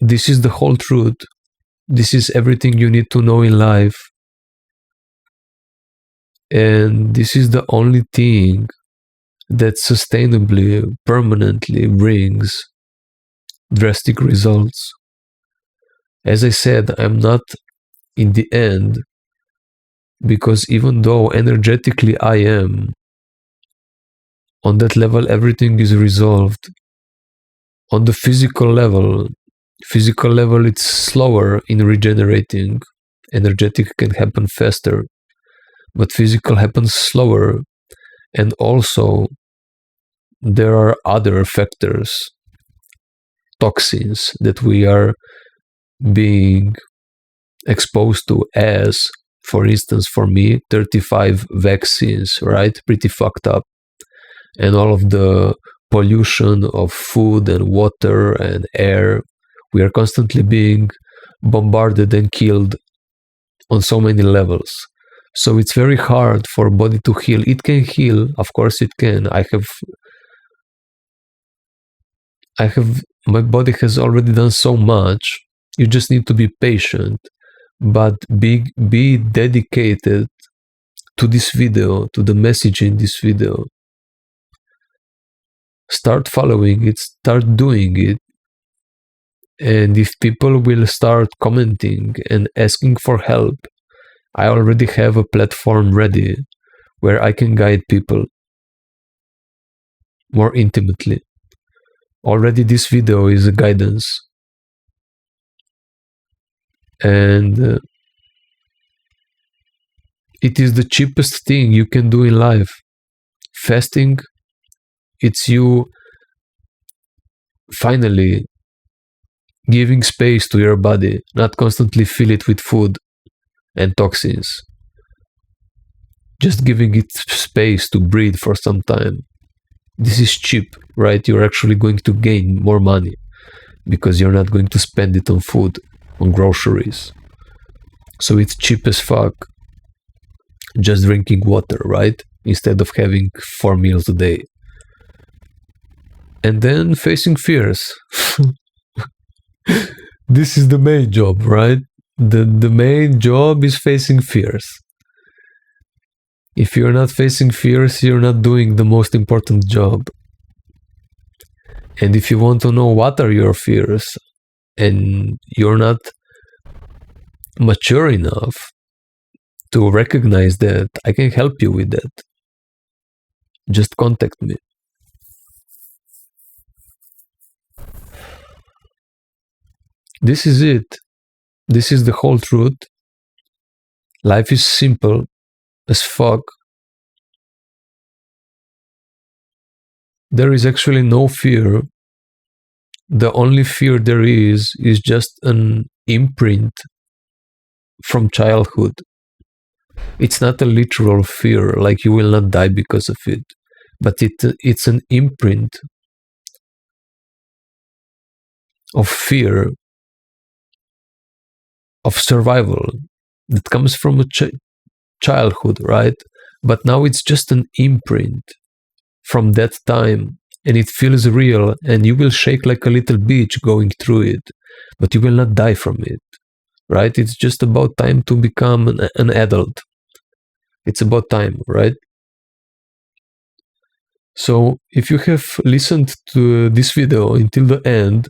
this is the whole truth. This is everything you need to know in life. And this is the only thing that sustainably, permanently brings drastic results. As I said, I'm not in the end, because even though energetically I am, on that level everything is resolved. On the physical level, it's slower in regenerating. Energetic can happen faster, but physical happens slower. And also, there are other factors, toxins that we are being exposed to, as, for instance, for me, 35 vaccines, right? Pretty fucked up. And all of the pollution of food and water and air. We are constantly being bombarded and killed on so many levels. So it's very hard for body to heal. It can heal, of course it can. My body has already done so much. You just need to be patient, but be dedicated to this video, to the message in this video. Start following it, start doing it. And if people will start commenting and asking for help, I already have a platform ready where I can guide people more intimately. Already this video is a guidance. And it is the cheapest thing you can do in life. Fasting, it's you finally giving space to your body, not constantly fill it with food and toxins. Just giving it space to breathe for some time. This is cheap, right? You're actually going to gain more money because you're not going to spend it on food, on groceries. So it's cheap as fuck. Just drinking water, right? Instead of having 4 meals a day. And then facing fears. This is the main job, right? The main job is facing fears. If you're not facing fears, you're not doing the most important job. And if you want to know what are your fears, and you're not mature enough to recognize that, I can help you with that. Just contact me. This is it. This is the whole truth. Life is simple as fuck. There is actually no fear. The only fear there is just an imprint from childhood. It's not a literal fear, like you will not die because of it, but it's an imprint of fear, of survival that comes from a childhood, right? But now it's just an imprint from that time, and it feels real, and you will shake like a little bitch going through it, but you will not die from it, right? It's just about time to become an adult. It's about time, right? So if you have listened to this video until the end,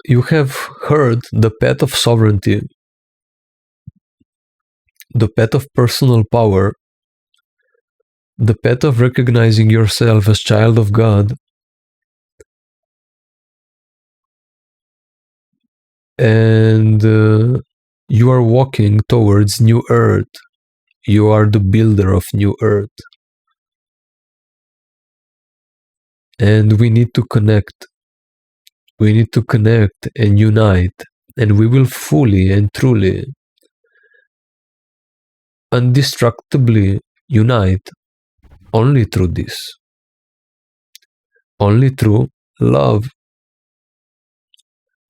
you have heard the path of sovereignty, the path of personal power, the path of recognizing yourself as child of God, and you are walking towards new earth. You are the builder of new earth. And we need to connect. We need to connect and unite, and we will fully and truly, indestructibly unite only through this. Only through love.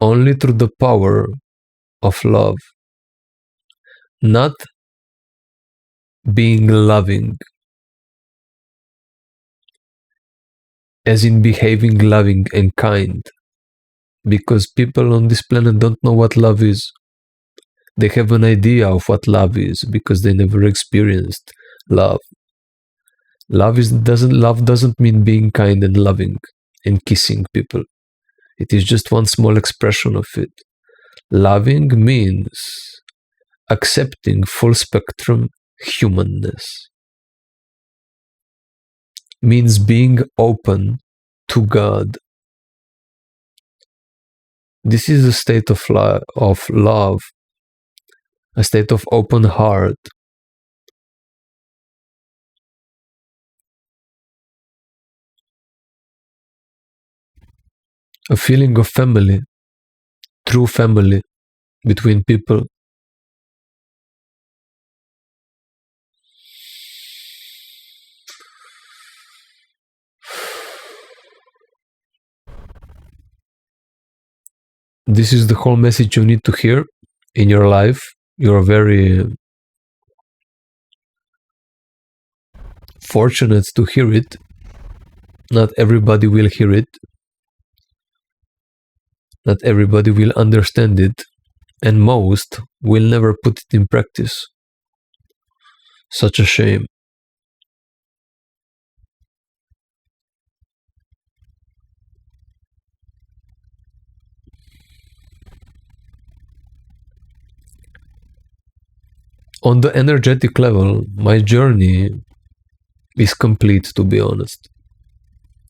Only through the power of love. Not being loving, as in behaving loving and kind, because people on this planet don't know what love is. They have an idea of what love is because they never experienced love. Love doesn't mean being kind and loving and kissing people. It is just one small expression of it. Loving means accepting full spectrum humanness. Means being open to God. This is a state of love, a state of open heart. A feeling of family, true family between people. This is the whole message you need to hear in your life. You're very fortunate to hear it. Not everybody will hear it. Not everybody will understand it. And most will never put it in practice. Such a shame. On the energetic level, my journey is complete, to be honest.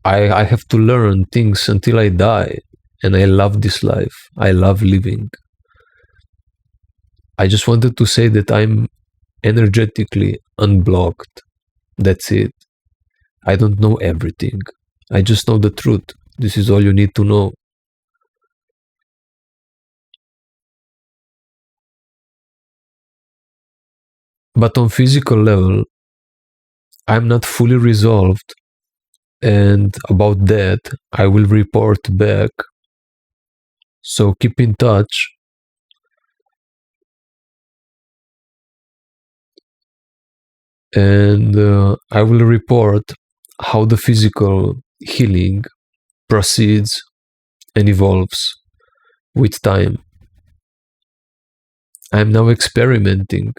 I have to learn things until I die, and I love this life. I love living. I just wanted to say that I'm energetically unblocked. That's it. I don't know everything. I just know the truth. This is all you need to know. But on physical level, I'm not fully resolved, and about that I will report back. So keep in touch. And I will report how the physical healing proceeds and evolves with time. I'm now experimenting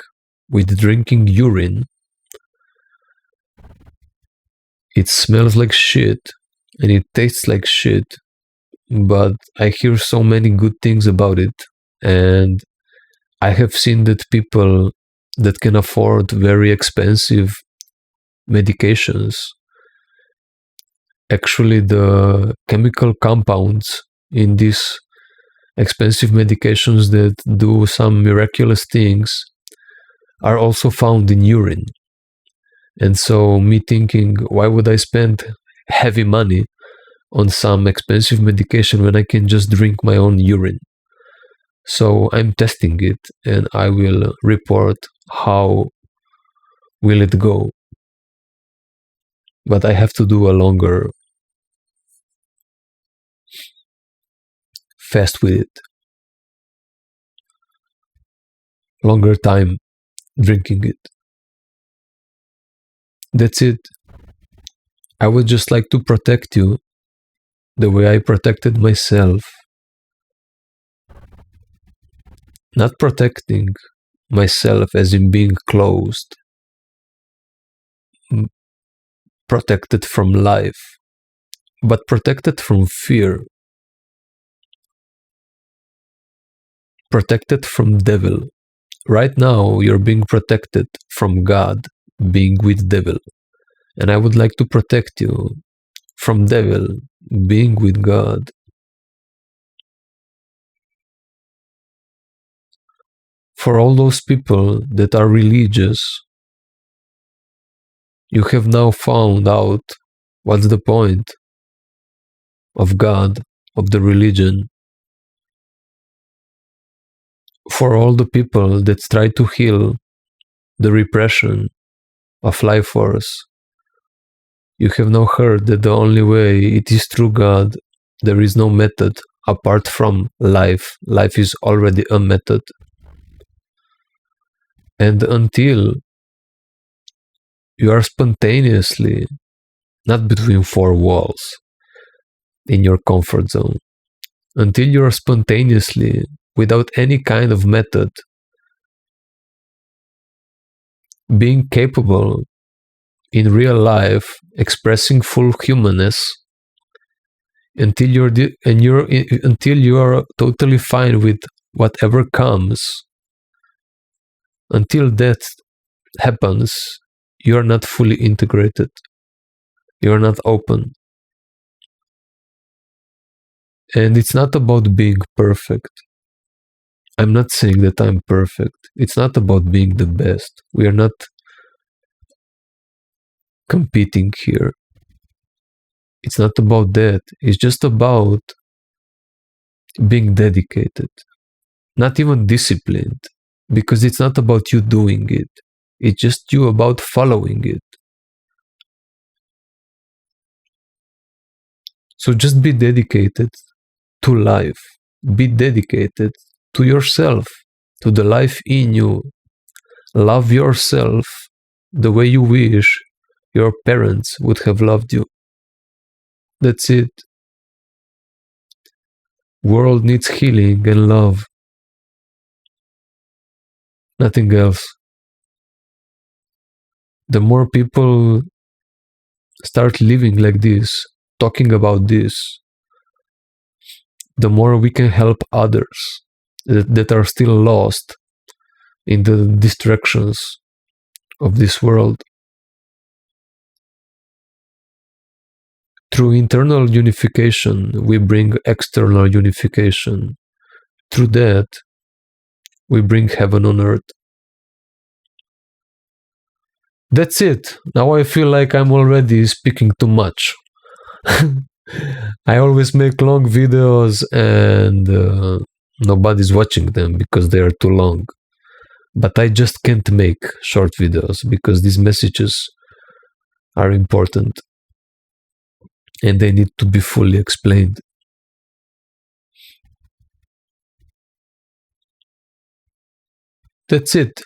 with drinking urine. It smells like shit and it tastes like shit, but I hear so many good things about it, and I have seen that people that can afford very expensive medications, actually the chemical compounds in these expensive medications that do some miraculous things are also found in urine. And so me thinking, why would I spend heavy money on some expensive medication when I can just drink my own urine? So I'm testing it, and I will report how will it go. But I have to do a longer fast with it. Longer time drinking it. That's it. I would just like to protect you the way I protected myself. Not protecting myself as in being closed, protected from life, but protected from fear, protected from devil. Right now, you're being protected from God, being with devil. And I would like to protect you from devil, being with God. For all those people that are religious, you have now found out what's the point of God, of the religion. For all the people that try to heal the repression of life force, you have now heard that the only way it is through God. There is no method apart from life. Life is already a method. And until you are spontaneously, not between four walls, in your comfort zone, until you're spontaneously, without any kind of method, being capable in real life, expressing full humanness, until you're totally fine with whatever comes, until that happens, you're not fully integrated. You're not open. And it's not about being perfect. I'm not saying that I'm perfect. It's not about being the best. We are not competing here. It's not about that. It's just about being dedicated, not even disciplined, because it's not about you doing it. It's just you about following it. So just be dedicated to life. Be dedicated to yourself, to the life in you. Love yourself the way you wish your parents would have loved you. That's it. World needs healing and love. Nothing else. The more people start living like this, talking about this, the more we can help others that are still lost in the distractions of this world. Through internal unification, we bring external unification. Through that, we bring heaven on earth. That's it. Now I feel like I'm already speaking too much. I always make long videos and nobody's watching them because they are too long. But I just can't make short videos because these messages are important and they need to be fully explained. That's it.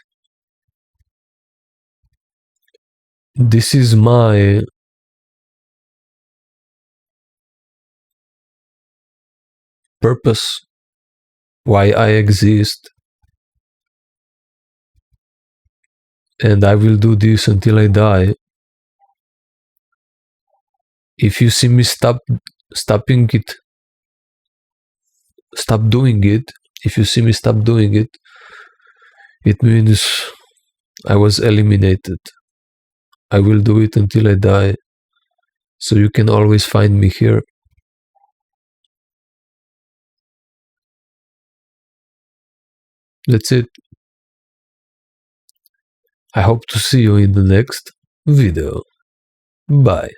This is my purpose, why I exist. And I will do this until I die. If you see me stop doing it, if you see me stop doing it, it means I was eliminated. I will do it until I die. So you can always find me here. That's it. I hope to see you in the next video. Bye.